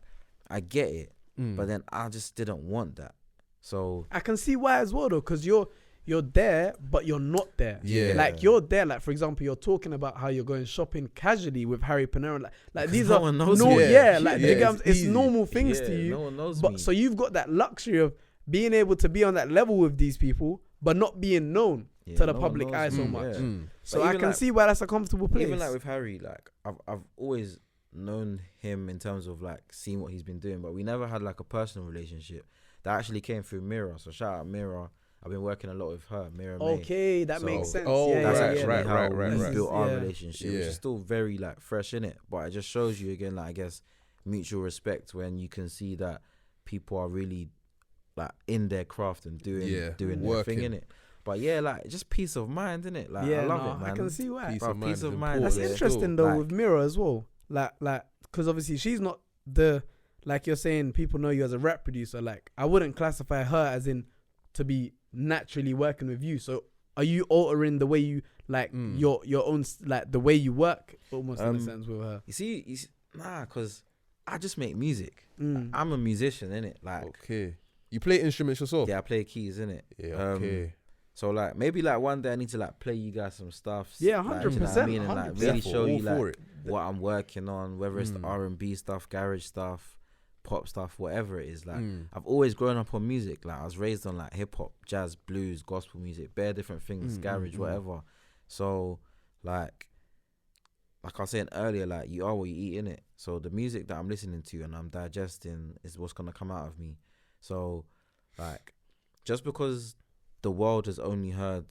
I get it, but then I just didn't want that. So
I can see why as well, though, because you're there, but you're not there.
Yeah.
Like, you're there. Like, for example, you're talking about how you're going shopping casually with Harry Panero. Like these
no
are
one knows
no,
me.
yeah, like
Yeah,
it's
easy.
normal things
Yeah,
to you.
no one knows
but
me.
so you've got that luxury of being able to be on that level with these people, but not being known
Yeah,
to the
no one
public
knows
eye so
me,
much.
yeah.
So
But
I
even
can
like-
see why that's a comfortable place.
Even like with Harry, like I've always known him in terms of like seeing what he's been doing, but we never had like a personal relationship that actually came through Mirror. So shout out Mirror. I've been working a lot with her, Mira May.
Okay, that
So-
makes sense.
Oh,
yeah,
That's
right,
actually
right,
how
right,
we
right.
built our
Yeah.
relationship, which
Yeah.
is still very like fresh in it. But it just shows you again, like I guess, mutual respect when you can see that people are really like in their craft and doing their thing
working.
in it. But yeah, like just peace of mind in it. Like I
Yeah,
love
no,
it, man.
I can see why.
Peace
Bruv,
of mind
peace
is
of mind,
important.
That's
yeah.
interesting
Still.
though
Like-
with Mira as well. Like, because obviously she's not the, like you're saying, people know you as a rap producer. Like, I wouldn't classify her as in to be naturally working with you. So, are you altering the way you like your own like the way you work almost in a sense with her?
You see, nah, cause I just make music.
Mm.
I'm a musician, innit? Like,
Okay. You play instruments yourself?
yeah, I play keys, innit?
Yeah, okay.
So like maybe like one day I need to like play you guys some stuff.
Yeah,
like, do you know what I
100%,
mean? And like
100%.
really
For-
show
all
you
for
like
it.
what I'm working on, whether it's the R&B stuff, garage stuff, pop stuff, whatever it is. Like I've always grown up on music. Like I was raised on like hip hop, jazz, blues, gospel music, bare different things, garage, whatever. So like I was saying earlier, like you are what you eat, innit? So the music that I'm listening to and I'm digesting is what's gonna come out of me. So like just because the world has only heard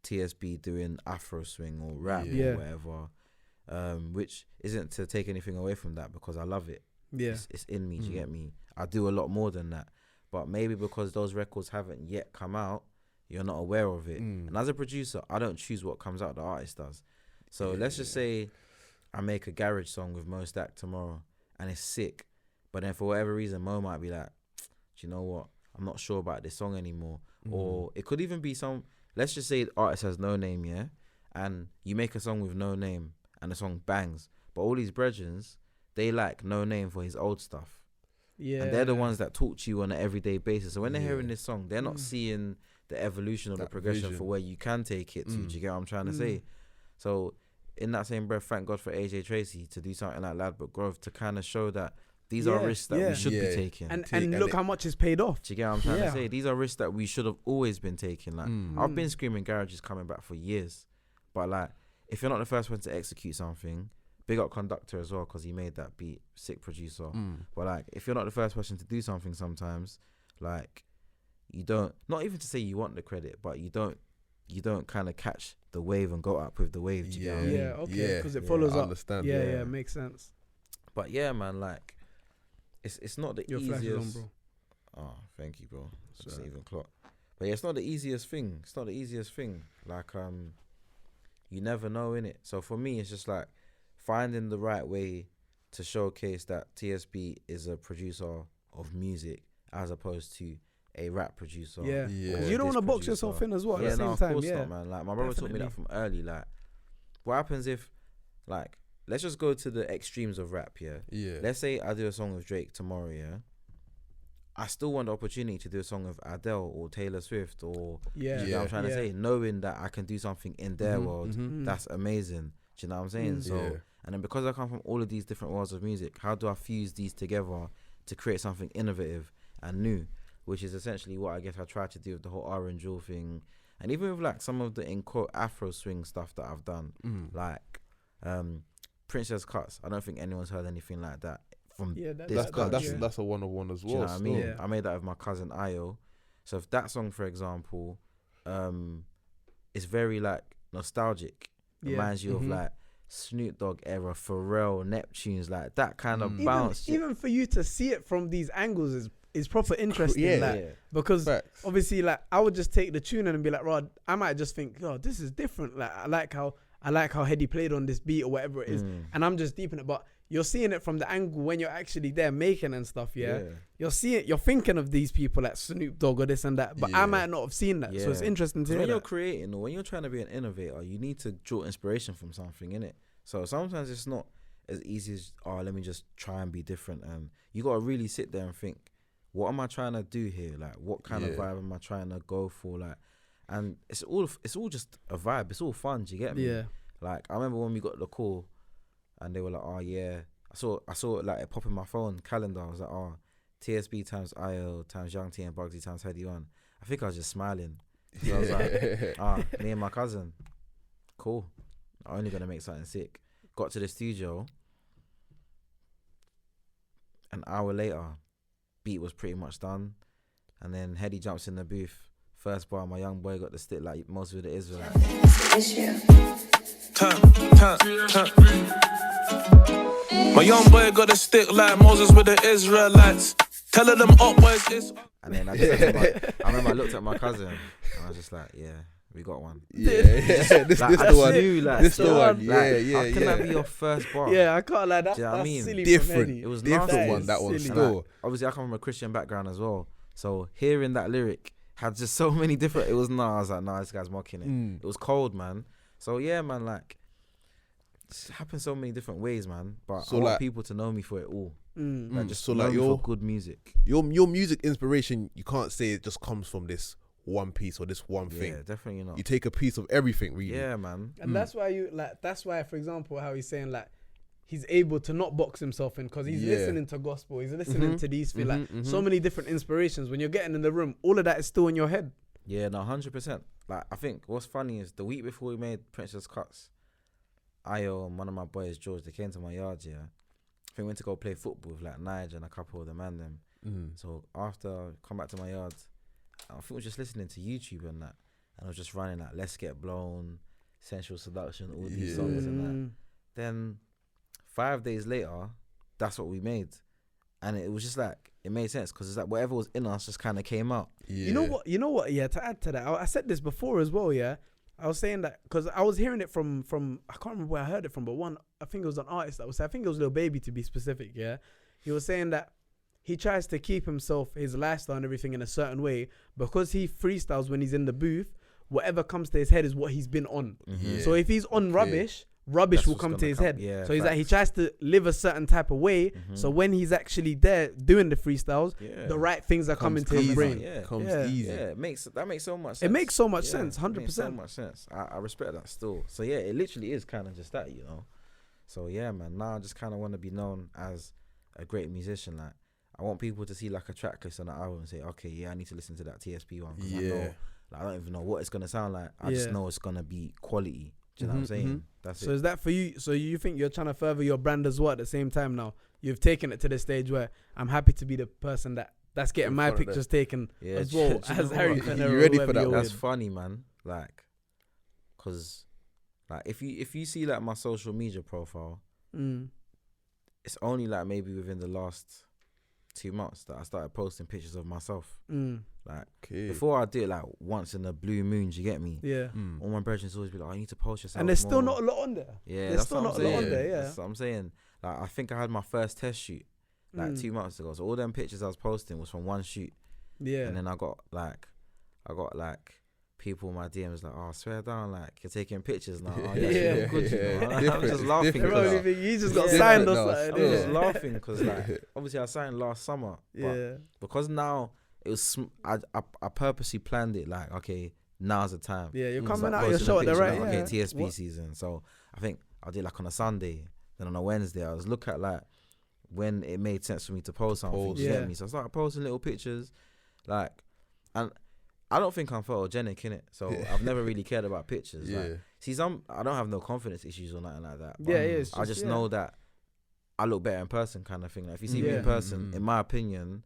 TSB doing Afro swing or rap
Yeah.
or whatever, which isn't to take anything away from that because I love it.
Yeah.
It's in me. Do you get me? I do a lot more than that, but maybe because those records haven't yet come out, you're not aware of it. And as a producer, I don't choose what comes out. The artist does. So let's just say I make a garage song with Mo Stack tomorrow, and it's sick. But then for whatever reason, Mo might be like, do you know what? I'm not sure about this song anymore. Or it could even be some. Let's just say the artist has No Name, yeah, and you make a song with No Name, and the song bangs. But all these brethrens, they like No Name for his old stuff.
Yeah.
And they're the ones that talk to you on an everyday basis. So when they're hearing this song, they're not seeing the evolution or the
That
progression
vision.
for where you can take it to. Do you get what I'm trying to say? So in that same breath, thank God for AJ Tracy to do something like Ladbroke Grove to kind of show that these are
Yeah,
risks that
yeah.
we should
Yeah.
be taking.
And
Take- and
look
it-
how much is paid off.
Do you get what I'm trying
Yeah.
to say? These are risks that we should have always been taking. Like I've been screaming garage is coming back for years, but like if you're not the first one to execute something, big up Conductor as well because he made that beat, sick producer. But like if you're not the first person to do something, sometimes like you don't, not even to say you want the credit, but you don't kind of catch the wave and go up with the wave. Do you get what I mean?
Yeah, okay,
Yeah.
because it
Yeah,
follows
I
up.
understand.
Yeah,
Yeah.
yeah, makes sense.
But yeah, man, like it's not the
Your flash
easiest.
is on, bro.
Oh, thank you, bro. I just even clock. But yeah, it's not the easiest thing. It's not the easiest thing. Like you never know, innit? So for me, it's just like finding the right way to showcase that TSB is a producer of music as opposed to a rap producer.
Yeah,
Yeah.
because you don't
This
want to box
producer.
yourself in as well. At
Yeah,
the same
no, of
time,
course
yeah.
not, man. Like my brother taught me that
Definitely.
from early. Like, what happens if, like, let's just go to the extremes of rap. Yeah.
Yeah.
Let's say I do a song with Drake tomorrow. Yeah. I still want the opportunity to do a song with Adele or Taylor Swift or
Yeah,
do you know what I'm trying to
yeah.
say, knowing that I can do something in their world.
Mm.
That's amazing. Do you know what I'm saying? So,
Yeah.
and then because I come from all of these different worlds of music, how do I fuse these together to create something innovative and new? Which is essentially what I guess I tried to do with the whole R and Jewel thing, and even with like some of the in quote Afro swing stuff that I've done, like Princess Cuts. I don't think anyone's heard anything like that from
Yeah,
this
That's
country.
that's a 101 as
Do you
well.
know what I
still.
mean?
Yeah.
I made that with my cousin Ayo. So if that song, for example, is very like nostalgic,
Yeah.
reminds you of like Snoop Dogg era, Pharrell, Neptunes, like that kind of
Even,
bounce.
even for you to see it from these angles is proper interesting.
yeah.
Like,
Yeah.
because
Facts.
obviously, like, I would just take the tune and be like, Rod, I might just think, oh, this is different. Like, I like how Hedy played on this beat or whatever it is, and I'm just deep in it. But you're seeing it from the angle when you're actually there making and stuff. Yeah, you're thinking of these people like Snoop Dogg or this and that, but
Yeah.
I might not have seen that. So it's
Yeah.
interesting to
'Cause
hear
when you're
that.
creating or when you're trying to be an innovator, you need to draw inspiration from something, innit? So sometimes it's not as easy as, oh, let me just try and be different. And you got to really sit there and think, what am I trying to do here? Like, what kind of
Yeah.
vibe am I trying to go for? Like, and it's all just a vibe. It's all fun. Do you get me?
Yeah.
Like, I remember when we got the call and they were like, oh, yeah. I saw it like it pop in my phone calendar. I was like, oh, TSB times IO times Young T and Bugsy times Heady One. I think I was just smiling. So I was like, me and my cousin, cool. I'm only gonna make something sick. Got to the studio. An hour later, beat was pretty much done, and then Heady jumps in the booth. first bar, my young boy got the stick like most of the Israelites.
My young boy got a stick like Moses with the Israelites. Telling them up boys is.
And then I remember I looked at my cousin and I was just like, yeah, we got one.
Yeah, this the one. This the one. Yeah.
How can that be your first bar?
Yeah, I can't like that.
Do you know what I
That's
mean?
silly.
Different.
From Eddie.
It was
Different
nasty.
one. That one
Silly.
still.
Obviously, I come from a Christian background as well. So hearing that lyric had just so many different. It was I was like, this guy's mocking it. It was cold, man. So yeah, man, like it's happened so many different ways, man. But
So,
I want
like-
people to know me for it all.
Mm.
Just
So,
know
like,
me
your
for good music.
your music inspiration, you can't say it just comes from this one piece or this one thing.
Yeah, definitely not.
You take a piece of everything, really.
Yeah, man.
And that's why that's why, for example, how he's saying like he's able to not box himself in because he's
Yeah.
listening to gospel, he's listening to these feel like so many different inspirations. When you're getting in the room, all of that is still in your head.
Yeah, no, 100%. Like, I think what's funny is the week before we made Princess Cuts, Ayo and one of my boys, George, they came to my yard, yeah. I think we went to go play football with like Nige and a couple of the man them. So after I come back to my yard, I think I was just listening to YouTube and that. And I was just running like Let's Get Blown, Sensual Seduction, all these songs and that. Then 5 days later, that's what we made. And it was just like, it made sense because it's like whatever was in us just kind of came out.
Yeah.
You know what? Yeah, to add to that, I said this before as well. Yeah, I was saying that because I was hearing it from I can't remember where I heard it from, but I think it was an artist that was saying, I think it was Lil Baby to be specific. Yeah, he was saying that he tries to keep his lifestyle and everything in a certain way because he freestyles when he's in the booth. Whatever comes to his head is what he's been on. So if he's on rubbish
That's
will
what's
come to
gonna
his
come.
head.
Yeah,
So he's like, he
facts.
tries to live a certain type of way. So when he's actually there doing the freestyles,
Yeah.
the right things are coming to his
easy.
brain.
Yeah.
Comes
Yeah.
easy.
Yeah, that makes so much sense.
It makes so much
Yeah,
sense,
it
100%.
makes so much sense. I respect that still. So yeah, it literally is kind of just that, you know. So yeah, man. Now I just kind of want to be known as a great musician. Like I want people to see like a track list on the album and say, okay, yeah, I need to listen to that TSB one. 'Cause I know,
Yeah.
like, I don't even know what it's gonna sound like. I just
Yeah.
know it's gonna be quality. Do you know what I'm saying? That's
So
it.
is that for you? So you think you're trying to further your brand as well at the same time now? You've taken it to the stage where I'm happy to be the person that's getting
In
my
front of
pictures taken
Yeah,
as
do you
well
know
as
what?
Harry
You
Fenner. or
ready for
whoever
that
you're
one?
That's
with.
funny, man. Like, cause, like if you see like my social media profile, it's only like maybe within the last 2 months that I started posting pictures of myself. Like
Okay.
before I did it like once in a blue moon. Do you get me?
Yeah.
All my brethren always be like, "Oh, you need to post yourself."
And there's still
more."
not a lot on there.
Yeah,
there's
that's
still
what
not
I'm
a lot on
saying.
there. Yeah.
That's what I'm saying. Like I think I had my first test shoot like 2 months ago. So all them pictures I was posting was from one shoot.
Yeah.
And then I got like people in my DMs like, "Oh, swear down, like you're taking pictures now." Oh, yeah,
Yeah.
yeah. Good, you know. I'm
Different,
just laughing.
it's different.
Everyone
Cause,
only think you just got
Yeah.
signed or
No,
something.
I'm just
Yeah.
laughing because like obviously I signed last summer. But
Yeah.
because now it was I purposely planned it like, okay, now's the time.
Yeah, you're
So
coming
I
out your
posted a
show at the
picture,
right.
like,
Yeah.
okay, TSB
What?
season. So I think I did like on a Sunday, then on a Wednesday I was look at like when it made sense for me to post something.
Post.
You
Yeah.
get me? So I started posting little pictures, like, and I don't think I'm photogenic in it. So I've never really cared about pictures.
Yeah.
Like, see, I don't have no confidence issues or nothing like that. But
Yeah, yeah, it's
I just
yeah.
know that I look better in person, kind of thing. Like if you see me
Yeah.
in person, in my opinion,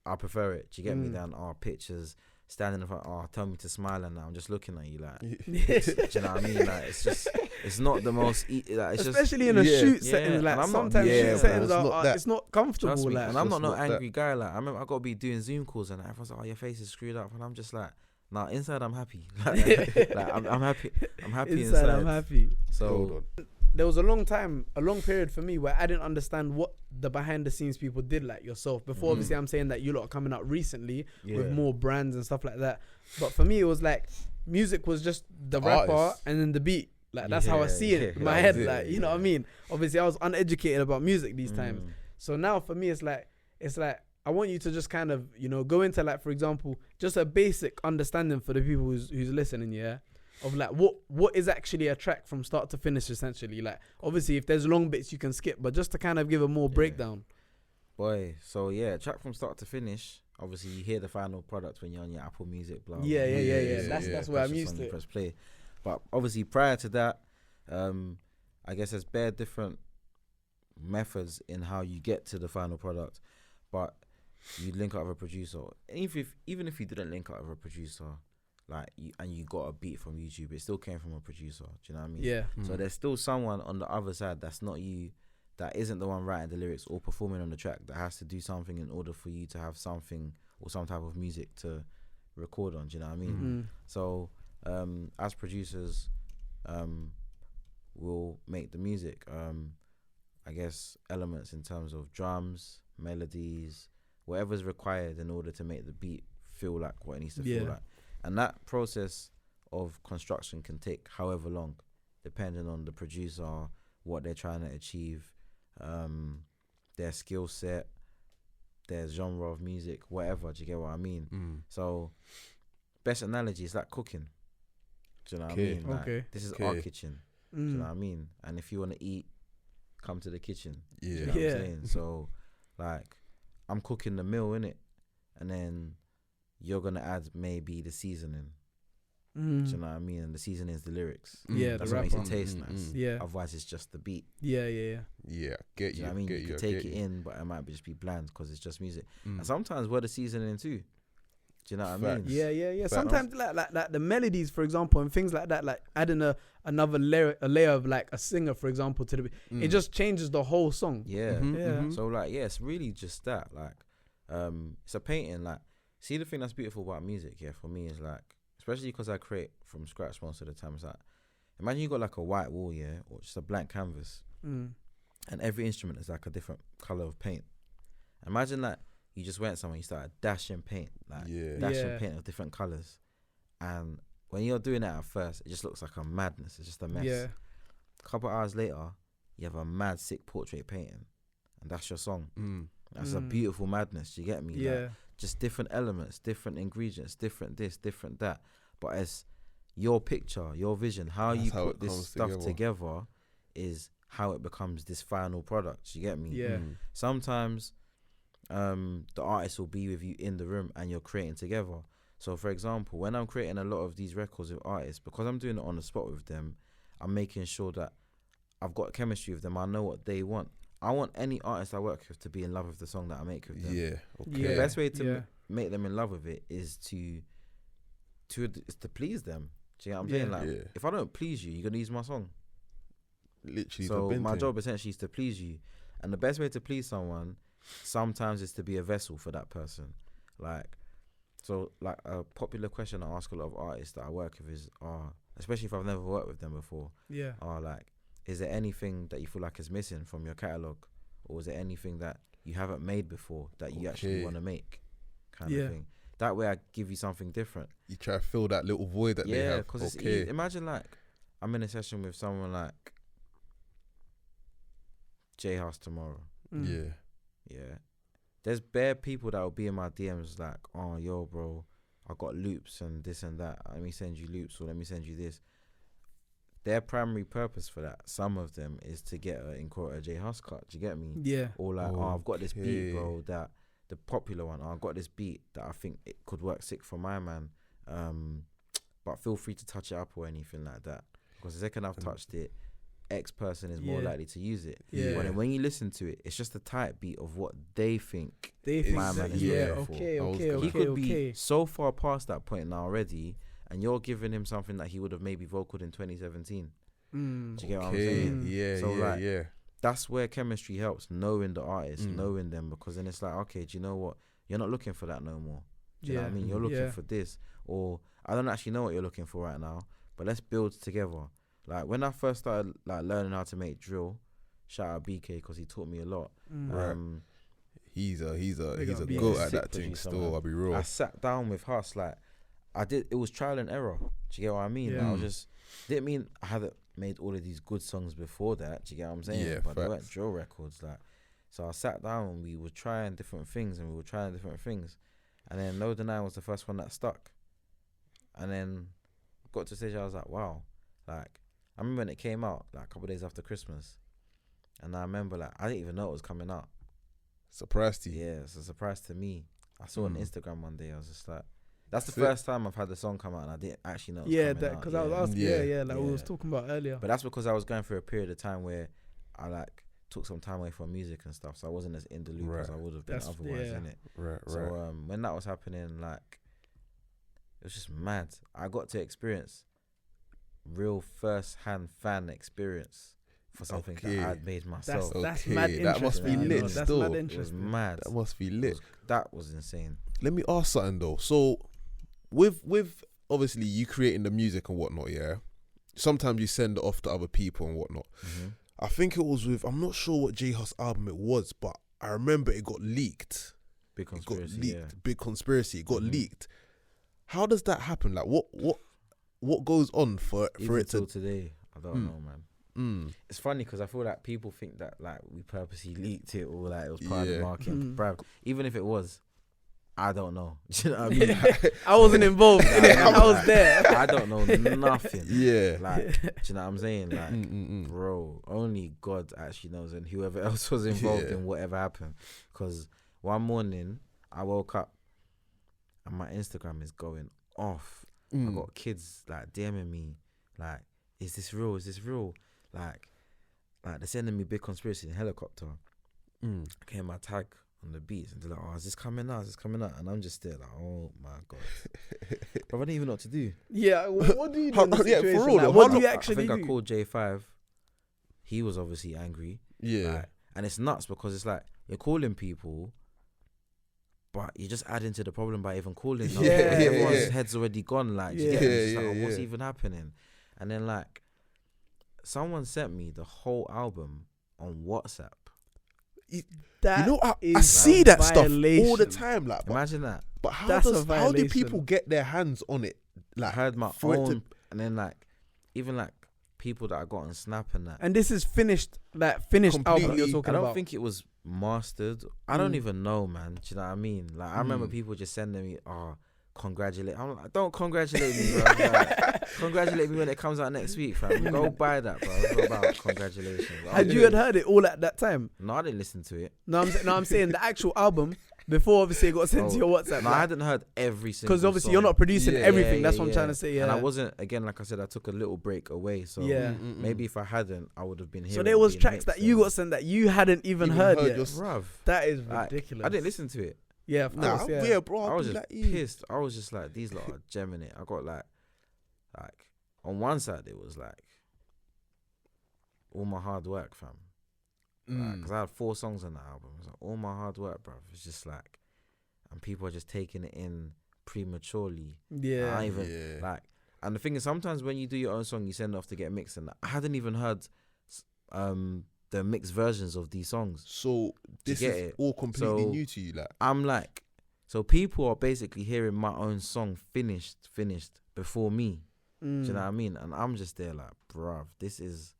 I prefer it. Do you get me?
Mm.
Than pictures standing in front. Tell me to smile, and I'm just looking at you like. Do
Yeah.
you know what I mean? Like it's just, it's not the most. Like it's just.
Especially in a
Yeah.
shoot
Yeah,
setting,
and
like
I'm not-
sometimes
yeah,
shoot
bro,
settings
it's not that.
it's not comfortable.
Trust me,
Like,
and I'm not
just
no
not that.
angry guy. Like I remember I got to be doing Zoom calls, and everyone's like, "Oh, your face is screwed up," and I'm just like, "Nah, inside I'm happy. like I'm happy. I'm happy inside.
I'm happy.
So
Hold on.
There was a long period for me where I didn't understand what the behind the scenes people did, like yourself. Before, obviously, I'm saying that you lot are coming out recently with
Yeah.
more brands and stuff like that. But for me, it was like music was just the rapper
Artist.
and then the beat. Like that's how I see it in my
that was
head.
it,
Like you know what I mean. Obviously, I was uneducated about music these times.
Mm.
So now for me, it's like I want you to just kind of go into like, for example, just a basic understanding for the people who's listening. Yeah. Of like what is actually a track from start to finish, essentially. Like obviously if there's long bits you can skip, but just to kind of give a more breakdown.
boy, so yeah, track from start to finish. Obviously, you hear the final product when you're on your Apple Music. Blah.
Yeah.
yeah,
That's where I'm
Press the
used
song,
to
you
it.
press play. But obviously, prior to that, I guess there's different methods in how you get to the final product. But you link up with a producer, even if you didn't link up with a producer, like you got a beat from YouTube, it still came from a producer. Do you know what I mean?
Yeah.
So there's still someone on the other side that's not you, that isn't the one writing the lyrics or performing on the track, that has to do something in order for you to have something or some type of music to record on. Do you know what I mean? So as producers, we'll make the music. I guess elements in terms of drums, melodies, whatever's required in order to make the beat feel like what it needs to feel like. And that process of construction can take however long, depending on the producer, what they're trying to achieve, their skill set, their genre of music, whatever. Do you get what I mean? So, best analogy is like cooking. Do you know what I mean? Like, this is our kitchen. Do you know what I mean? And if you want to eat, come to the kitchen. Do you know what I'm saying? So, like, I'm cooking the meal, innit? And then you're going to add maybe the seasoning. Do you know what I mean? And the seasoning is the lyrics.
Yeah,
that's
the
what makes
rapper.
it taste nice.
Yeah.
Otherwise, it's just the beat.
Yeah.
Yeah, get
Do you
you.
know what I mean?
Get
You
you.
can take it in, but it might just be bland because it's just music. And sometimes we're the seasoning too. Do you know what I mean?
Yeah. Sometimes like the melodies, for example, and things like that, like adding another layer of like a singer, for example, to the it just changes the whole song.
Yeah. So like, it's really just that. Like, it's a painting. Like, see, the thing that's beautiful about music, for me is like, especially because I create from scratch most of the time. It's like, imagine you got like a white wall, or just a blank canvas, and every instrument is like a different color of paint. Imagine that you just went somewhere, you started dashing paint, paint of different colors, and when you're doing that at first, it just looks like a madness. It's just a mess.
Yeah.
A couple of hours later, you have a mad sick portrait painting, and that's your song. That's a beautiful madness. Do you get me?
Yeah.
Like, just different elements, different ingredients, different this, different that. But as your picture, your vision, how you put this stuff together is how it becomes this final product. You get me?
Yeah.
Sometimes the artist will be with you in the room and you're creating together. So for example, when I'm creating a lot of these records with artists, because I'm doing it on the spot with them, I'm making sure that I've got chemistry with them. I know what they want. I want any artist I work with to be in love with the song that I make with them. The best way to make them in love with it is to please them. Do you know what I'm saying? Like, if I don't please you, you're gonna use my song.
Literally.
So my job essentially is to please you, and the best way to please someone sometimes is to be a vessel for that person. Like, so like a popular question I ask a lot of artists that I work with is, especially if I've never worked with them before, like, is there anything that you feel like is missing from your catalogue, or is there anything that you haven't made before that you actually want to make, kind of thing? That way I give you something different. You
try to fill that little void that they have.
Yeah, because it's easy. Imagine like I'm in a session with someone like J House tomorrow. Yeah. There's bare people that will be in my DMs like, oh, yo, bro, I got loops and this and that. Let me send you loops, or let me send you this. Their primary purpose for that, some of them, is to get in quote a J House cut. Do you get me?
Yeah.
Or like, I've got this beat, bro, that the popular one. I've got this beat that I think it could work sick for my man. But feel free to touch it up or anything like that. Because the second I've touched it, X person is more likely to use it. But then when you listen to it, it's just a tight beat of what they think my man is looking for. He could be so far past that point now already, and you're giving him something that he would have maybe vocaled in 2017. Do you get what I'm saying? That's where chemistry helps, knowing the artist, knowing them, because then it's like, okay, do you know what? You're not looking for that no more. Do you know what I mean? You're looking for this, or I don't actually know what you're looking for right now, but let's build together. Like when I first started like learning how to make drill, shout out BK because he taught me a lot.
He's a goat at that thing still. I'll be real.
I sat down with Huss, like it was trial and error. Do you get what I mean? I was just didn't mean I hadn't made all of these good songs before that. Do you get what I'm saying?
Yeah,
but they weren't drill records. Like, so I sat down and we were trying different things, and then No Deny was the first one that stuck. And then got to a stage I was like, wow, like I remember when it came out like a couple of days after Christmas, and I remember like I didn't even know it was coming out.
Surprised to you?
Yeah, it's a surprise to me. I saw it on Instagram one day. I was just like, that's the first time I've had the song come out and I didn't actually know it was coming out. Yeah,
because I was asking, like we was talking about earlier.
But that's because I was going through a period of time where I like took some time away from music and stuff, so I wasn't as in the loop as I would have been otherwise, innit?
Right.
So when that was happening, like, it was just mad. I got to experience real first-hand fan experience for something that I'd made myself.
That's mad interesting.
That must be lit.
That's
Still,
mad
It was
interesting.
mad.
that must be lit.
That was insane.
Let me ask something though. So, with obviously you creating the music and whatnot, yeah. Sometimes you send it off to other people and whatnot.
Mm-hmm.
I think it was with, I'm not sure what J Hus album it was, but I remember it got leaked.
Big
It got
conspiracy,
leaked.
yeah.
Big conspiracy. It got
Mhm.
leaked. How does that happen? Like, what goes on for
Even
it
till
to?
today, I don't know, man.
Mm,
It's funny because I feel like people think that like we purposely leaked it or like it was part of
Yeah.
the marketing.
Mm.
Bruv, even if it was, I don't know. Do you know what I mean?
I wasn't involved in it. I was there.
I don't know nothing.
yeah.
Like, do you know what I'm saying? Like,
Mm.
bro, only God actually knows, and whoever else was involved
Yeah.
in whatever happened. Because one morning I woke up and my Instagram is going off. I
Mm.
got kids like DMing me, like, "Is this real? Is this real?" Like they're sending me big conspiracy in helicopter.
Mm.
I came my tag on the beats and they're like, "Oh, is this coming out? Is this coming out?" And I'm just there like, "Oh my God," but I didn't even know what to do.
Yeah, what do you do in the
Yeah, for
situation?
real,
Like,
though,
what
how
do you
long-
actually
I think
do?
I called J5. He was obviously angry.
Yeah.
Like, and it's nuts because it's like you're calling people, but you're just adding to the problem by even calling them.
Yeah,
Everyone's
yeah.
head's already gone. Like, do you
Yeah.
get me? It's just
Yeah,
like, oh, what's
yeah.
even happening? And then like, someone sent me the whole album on WhatsApp.
That
You know, I
is
see
a
that stuff all the
violation.
time. Like, but,
Imagine that.
but how
That's a
do
violation.
people get their hands on it?
I
Like,
heard my
for it to-
own, and then like, even like people that I got on Snap and that.
And this is finished album
Completely.
you're talking
I don't
about.
think it was mastered. I don't
Mm.
even know, man. Do you know what I mean? Like, I remember people just sending me, "Oh, congratulate." I'm like, "Don't congratulate me, bro." Like, congratulate me when it comes out next week, fam. Go buy that, bro. It's not about congratulations.
Had you had heard it all at that time?
No, I didn't listen to it.
No, I'm saying the actual album before obviously it got sent to
Oh,
your WhatsApp.
No, I hadn't heard every single.
Because obviously
song.
you're not producing
Yeah.
everything.
Yeah,
That's
yeah,
what I'm trying
yeah.
to say. Yeah.
And I wasn't, again, like I said, I took a little break away. So
Yeah.
maybe if I hadn't, I would have been here.
So there was tracks that you got sent that you hadn't even heard yet.
Bruv,
That is
like,
ridiculous.
I didn't listen to it.
Yeah, of
Nah,
course.
yeah.
Yeah.
bro.
I
I'll
was
be
just
like, "Ew."
pissed. I was just like, these lot are gemming it. I got like on one side it was like all my hard work, fam. Because I had 4 songs on the album. It was like all my hard work, bruv. It's just like, and people are just taking it in prematurely.
Yeah.
I even
Yeah.
like, and the thing is, sometimes when you do your own song, you send it off to get mixed, and I hadn't even heard the mixed versions of these songs.
So this
get
is
it?
all completely
So-
new to you, like.
I'm like, so people are basically hearing my own song finished before me. Do you know what I mean? And I'm just there like, bruv, this is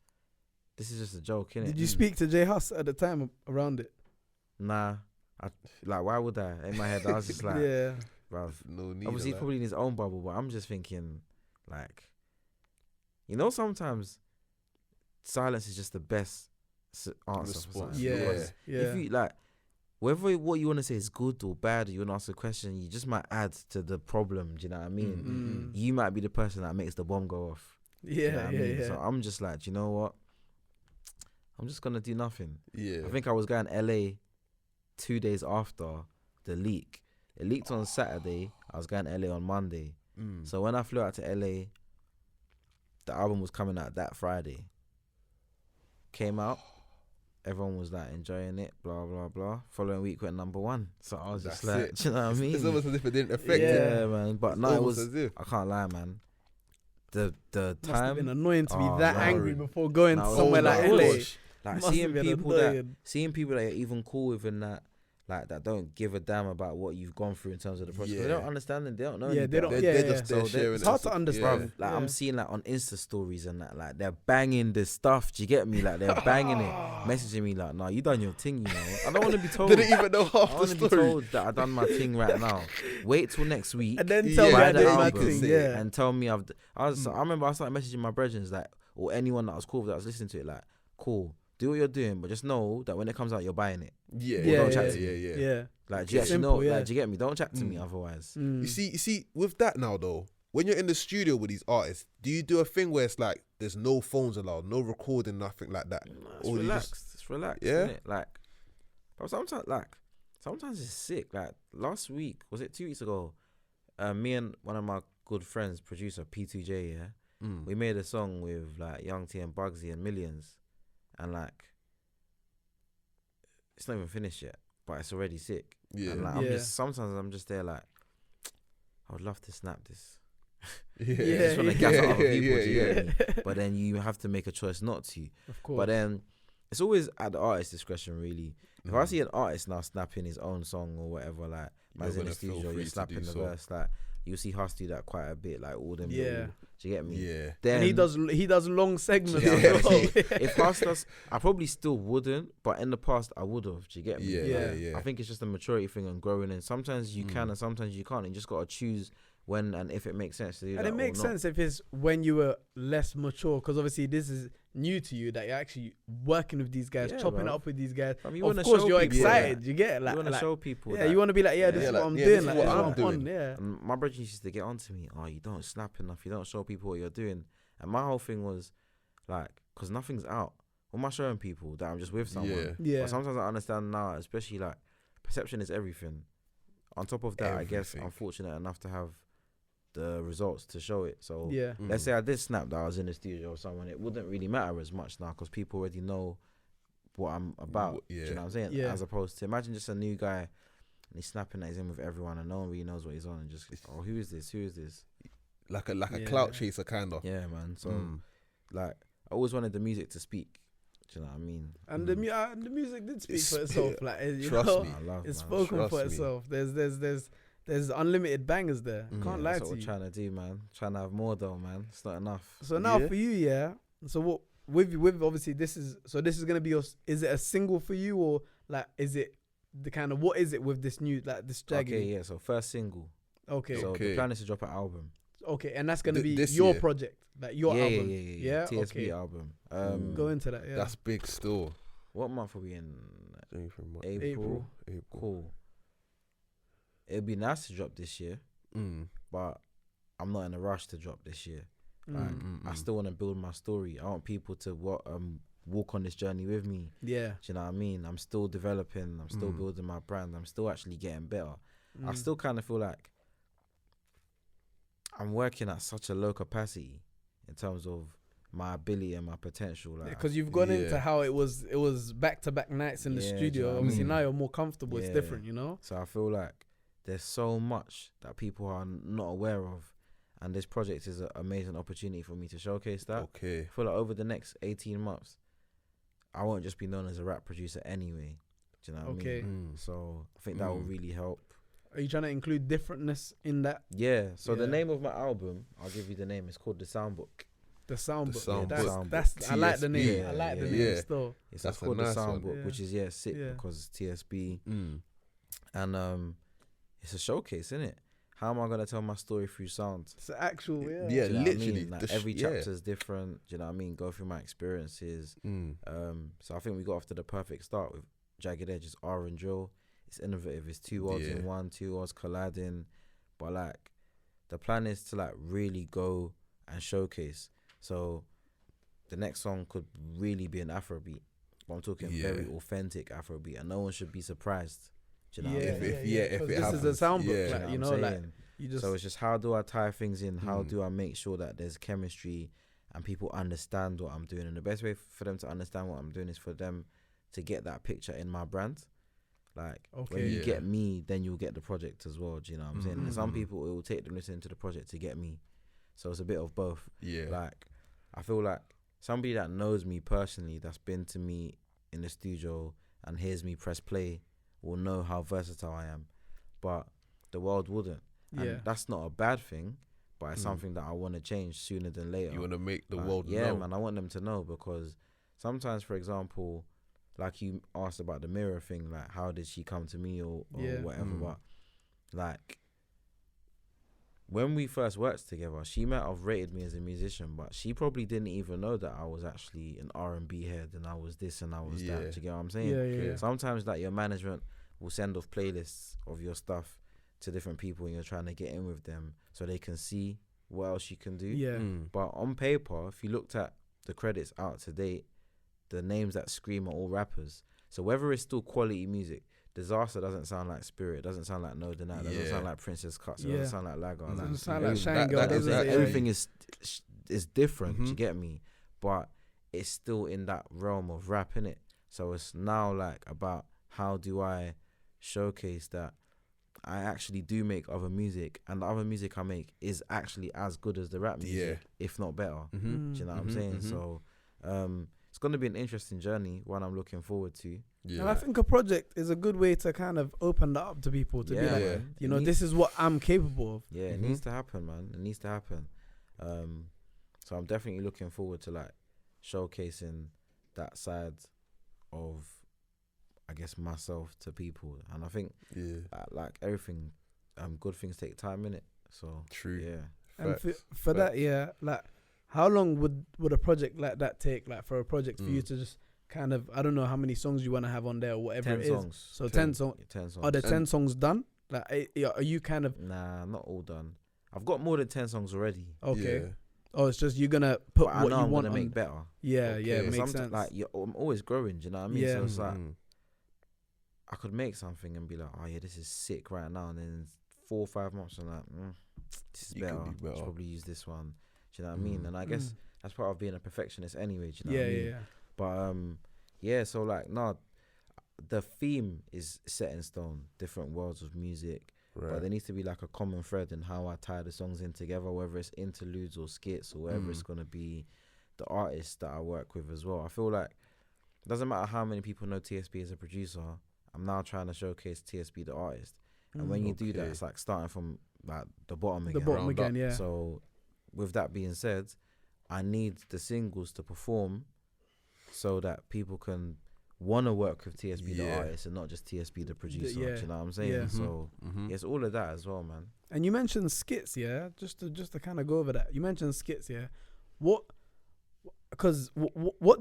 just a joke, innit?
Did you speak to J Hus at the time around it?
Nah. Like, why would I? In my head, I was just like,
Yeah.
bruv.
No need.
Obviously, he's
like.
probably in his own bubble, but I'm just thinking, like, you know, sometimes silence is just the best answer for
Response.
something.
Yeah.
Because
Yeah.
if you, like, whether what you want to say is good or bad, or you want to ask a question, you just might add to the problem. Do you know what I mean? You might be the person that makes the bomb go off. Do you know
Yeah.
what I
Yeah.
mean?
Yeah.
So I'm just like, do you know what? I'm just gonna do nothing.
Yeah.
I think I was going to LA 2 days after the leak. It leaked on Saturday. I was going to LA on Monday. So when I flew out to LA, the album was coming out that Friday. Came out. Everyone was like enjoying it, blah blah blah. Following week went #1. So I was just
That's
like,
it.
do you know what I mean?
It's almost as if it didn't affect
yeah,
it.
man. But
It's
no, it
almost
was.
as if.
I can't lie, man. The
Must have
time,
been annoying to be
Oh,
that
no.
angry before going
No,
somewhere
oh
like
my
LA.
gosh. like
Must
seeing
have been
people that
annoying.
you're even cool with and that. Like that don't give a damn about what you've gone through in terms of the process. They
Yeah.
don't understand and they don't know.
Yeah,
any
they don't-
better.
They're,
yeah,
they're just
yeah.
there
So they-
sharing.
It's hard
it.
to
Yeah.
understand.
Like
Yeah.
I'm seeing like on Insta stories and that, like they're banging this stuff. Do you get me? Like they're banging it, messaging me like, "Nah, you done your thing, you know." I don't want to be told.
They didn't even know
I
half the
want to be
story.
told that I done my thing right now. Wait till next week
And then
Yeah,
tell me
buy
I
the
did my
album.
thing. Yeah.
and tell me I remember I started messaging my brethren like, or anyone that was cool that was listening to it, like, cool, do what you're doing, but just know that when it comes out, you're buying it.
Yeah,
Yeah,
don't
yeah,
chat to
yeah,
you.
Yeah.
Like, do you actually
Simple,
know?
yeah.
Like, do you get me? Don't chat to me
Mm.
otherwise.
Mm.
You see, with that now though, when you're in the studio with these artists, do you do a thing where it's like there's no phones allowed, no recording, nothing like that?
It's
Or you
relaxed.
just-
It's just relax.
Yeah.
Innit? Like, but sometimes it's sick. Like last week, was it 2 weeks ago? Me and one of my good friends, producer P2J, we made a song with like Young T and Bugsy and Millions, and like it's not even finished yet, but it's already sick.
Yeah.
And like, sometimes I'm just there like, I would love to snap this.
Yeah.
You just want to gas out other people, do you
yeah.
get me? But then you have to make a choice not to.
Of course.
But then it's always at the artist's discretion, really. If I see an artist now snapping his own song or whatever, like man's in the studio, you're snapping the verse, like you'll see Huss do that quite a bit, like all them.
Yeah.
Do you get me?
Yeah.
Then
and he does long segments.
Yeah,
as well.
if Huss does, I probably still wouldn't, but in the past I would have. Do you get me?
Yeah.
I think it's just a maturity thing and growing. And sometimes you can, and sometimes you can't. And you just gotta choose when and if it makes sense to do that.
And it makes sense if it's when you were less mature, because obviously this is new to you, that you're actually working with these guys, chopping it up with these guys.
I mean,
of course, you're
people,
excited. You get it. Like,
you want to show people.
Yeah,
that,
you want to be like, this is what I'm doing.
this is
Like,
what
this is
I'm
what
doing.
on. Yeah.
And my brother used to get onto me. Oh, you don't snap enough. You don't show people what you're doing. And my whole thing was like, because nothing's out. What am I showing people? That I'm just with someone.
Yeah.
But sometimes I understand now, especially like perception is everything. On top of that, I guess I'm fortunate enough to have the results to show it. So let's say I did snap that I was in the studio with someone, it wouldn't really matter as much now because people already know what I'm about. Do you know what I'm saying?
Yeah.
As opposed to imagine just a new guy and he's snapping that he's in with everyone and no one really knows what he's on and just, oh, who is this?
Like a clout chaser kind of.
Yeah, man. So like I always wanted the music to speak. Do you know what I mean?
And the music did speak for itself. Like,
trust me,
it's
spoken for itself. There's unlimited bangers there. Can't lie
that's
to
what we're
you.
trying to do, man. Trying to have more though, man. It's not enough.
So now for you, so what with obviously this is gonna be is it a single for you, or like is it the kind of, what is it with this new, like this Jaggedy?
Okay, yeah. So first single.
Okay.
So the plan is to drop an album.
Okay, and that's gonna be
this
your
year?
project, like your album.
Yeah. TSB
okay.
album.
Go into that. Yeah.
That's big still.
What month are we in?
April.
Cool. It'd be nice to drop this year, but I'm not in a rush to drop this year. Like, I still want to build my story. I want people to walk on this journey with me.
Yeah.
Do you know what I mean? I'm still developing. I'm still building my brand. I'm still actually getting better. I still kind of feel like I'm working at such a low capacity in terms of my ability and my potential. Like,
because you've gone into how it was back-to-back nights in the studio. Obviously now you're more comfortable. It's different, you know.
So I feel like there's so much that people are not aware of, and this project is an amazing opportunity for me to showcase that.
Okay.
I feel like over the next 18 months, I won't just be known as a rap producer anyway. Do you know what I mean? So I think that will really help.
Are you trying to include differentness in that?
Yeah. So the name of my album, I'll give you the name. It's called The Soundbook.
The Soundbook.
Soundbook.
That's I like the name.
Yeah,
I like the
yeah.
name still.
It's called
nice
The Soundbook,
one.
which is sick because it's TSB. And it's a showcase, isn't it? How am I gonna tell my story through sound?
It's actual,
Yeah,
Do you know what I
literally.
mean? Like every chapter is different. Do you know what I mean? Go through my experiences. So I think we got off to the perfect start with Jagged Edge. It's R and drill. It's innovative. It's two worlds in one, two worlds colliding. But like, the plan is to like really go and showcase. So the next song could really be an Afrobeat. But I'm talking very authentic Afrobeat, and no one should be surprised. Do you know what I mean?
If it
this
happens.
is a soundbook,
Yeah.
like, you
You
know,
know what I'm
like
saying?
you just.
So it's just, how do I tie things in? How do I make sure that there's chemistry and people understand what I'm doing? And the best way for them to understand what I'm doing is for them to get that picture in my brand. Like, when you get me, then you'll get the project as well. Do you know what I'm saying? And some people, it will take them listening to the project to get me. So it's a bit of both.
Yeah.
Like, I feel like somebody that knows me personally, that's been to me in the studio and hears me press play, will know how versatile I am. But the world wouldn't. And that's not a bad thing, but it's something that I want to change sooner than later.
You want to make the world know.
Yeah, man, I want them to know, because sometimes, for example, like you asked about the mirror thing, like how did she come to me or whatever, but like when we first worked together, she might have rated me as a musician, but she probably didn't even know that I was actually an R&B head and I was this and I was that. Do you get what I'm saying?
Yeah.
Sometimes like your management will send off playlists of your stuff to different people and you're trying to get in with them so they can see what else you can do.
Yeah.
But on paper, if you looked at the credits out to date, the names that scream are all rappers. So whether it's still quality music, Disaster doesn't sound like Spirit, doesn't sound like No Deny, doesn't sound like Princess Cuts, it doesn't sound like Lagar.
Doesn't
Like,
sound like Shine Girl, does it?
everything is different. Do you get me? But it's still in that realm of rap, innit? So it's now like about how do I showcase that I actually do make other music, and the other music I make is actually as good as the rap music, if not better. Do you know what I'm saying? So it's going to be an interesting journey, one I'm looking forward to.
And I think a project is a good way to kind of open that up to people to be like, you know, this is what I'm capable of.
Yeah, it needs to happen, man. It needs to happen. So I'm definitely looking forward to like showcasing that side of, I guess, myself to people. And I think like everything, good things take time, innit? So
true.
Yeah.
And for that, like how long would a project like that take? Like for a project for you to just kind of, I don't know how many songs you want to have on there or whatever
10
it is.
songs.
So 10 songs. Are the 10 songs done? Like, are you kind of?
Nah, not all done. I've got more than 10 songs already.
Okay. Yeah. Oh, it's just you're gonna put
but
what you
I'm
want
to
on.
make better.
Yeah, it makes sense.
Like I'm always growing. Do you know what I mean?
Yeah.
So it's like I could make something and be like, oh yeah, this is sick right now, and then 4 or 5 months I'm like, this is better. I should probably use this one. Do you know what I mean? And I guess that's part of being a perfectionist anyway. Do you know what I mean? But so like the theme is set in stone. Different worlds of music. Right. But there needs to be like a common thread in how I tie the songs in together, whether it's interludes or skits or whatever it's going to be, the artists that I work with as well. I feel like it doesn't matter how many people know TSB as a producer, I'm now trying to showcase TSB the artist. And when you do that, it's like starting from like the bottom again.
The bottom again, yeah.
So with that being said, I need the singles to perform so that people can want to work with TSB the artist and not just TSB the producer. Do you know what I'm saying?
Yeah.
So it's all of that as well, man.
And you mentioned skits, yeah. Just to kind of go over that. You mentioned skits, yeah. What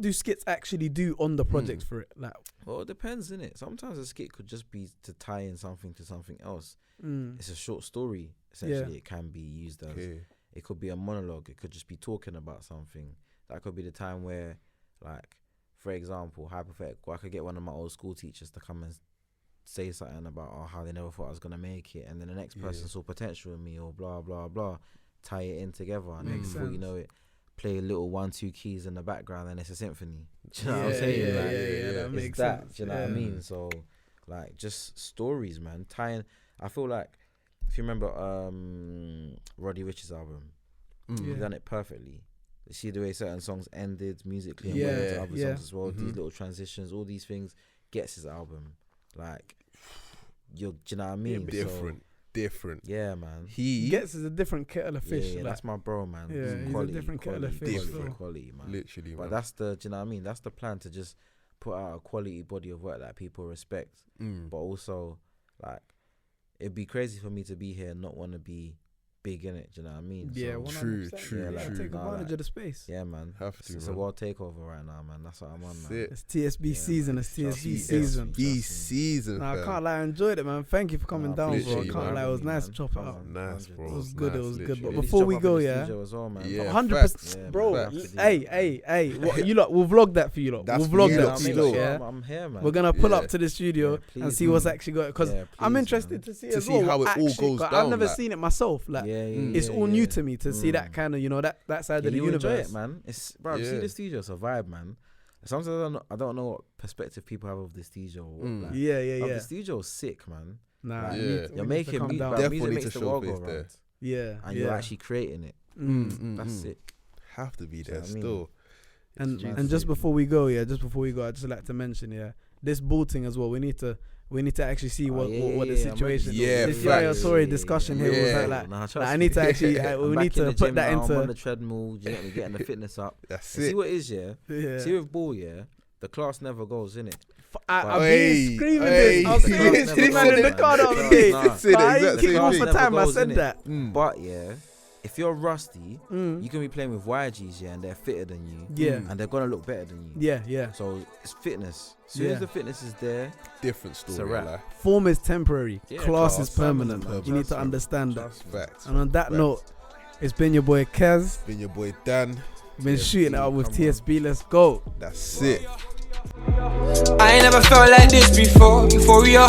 do skits actually do on the project for it? Like,
well, it depends, innit? Sometimes a skit could just be to tie in something to something else. It's a short story. Essentially, it can be used as. It could be a monologue. It could just be talking about something. That could be the time where, like, for example, hypothetical, I could get one of my old school teachers to come and say something about how they never thought I was gonna make it, and then the next person saw potential in me, or blah blah blah. Tie it in together, and then before you know it, play a little 1-2 keys in the background, and it's a symphony. Do you know what I'm saying?
That makes
that,
sense.
do you know what I mean? So, like, just stories, man. Tying. I feel like if you remember Roddy Rich's album, he's done it perfectly. You see the way certain songs ended musically and went into other songs as well. These little transitions, all these things gets his album. Like, do you know what I mean?
Different.
Yeah, man.
He gets as a different kettle of fish.
Yeah, that's my bro, man.
Yeah, he's a different kettle of fish.
Quality, man.
Literally,
but
man.
do you know what I mean? That's the plan, to just put out a quality body of work that people respect. But also, like, it'd be crazy for me to be here and not want to be big in it. Do you know what I mean?
Yeah,
so,
100%.
True.
Take advantage of the space.
Yeah, man.
Have to.
It's a world takeover right now, man. That's what I'm on, man.
It's TSB season. It's TSB season.
season.
Nah, I can't lie, I enjoyed it, man. Thank you for coming down, bro. I can't lie, it was nice to chop it up.
Nice, bro.
It was good. It was good. But
Really
before we
chop up
go,
in the
yeah,
studio as well, man.
100%, bro. Hey, what, you lot, we'll vlog that for you lot. We'll vlog that for you lot. Yeah,
I'm here, man.
we're gonna pull up to the studio and see what's actually going. Because I'm interested to see as well
how it all goes down.
I've never seen it myself. Like, it's all new to me to see that kind of, that side of the universe.
Enjoy it, man. It's bro. See the studio, it's a vibe, man. Sometimes I don't know what perspective people have of the studio. The studio's sick, man.
Nah,
you're making music.
Definitely
makes
to
the world
showcase
go
there.
round.
Yeah,
and you're actually creating it. That's sick.
Have to be there
what I mean?
still.
And just before we go, I'd just like to mention, this bolting as well. We need to actually see what the situation. This Yaya discussion here was like I need to actually we need to put that into.
I'm on the treadmill, you get me, getting the fitness up.
That's
it.
it.
See what it is, See with ball, the class never goes, innit?
I've been screaming this. I was saying this to the man in the car the other day. I keep on for time. I said that.
But if you're rusty, you can be playing with YGs, and they're fitter than you. And they're gonna look better than you.
Yeah.
So it's fitness. As soon as the fitness is there,
different story.
It's a wrap.
Form is temporary. Class is permanent. You need to understand that.
Facts.
And on that note, it's been your boy Kaz.
Been your boy Dan.
Been shooting it up with TSB. Let's go.
That's it.
I ain't never felt like this before. Euphoria.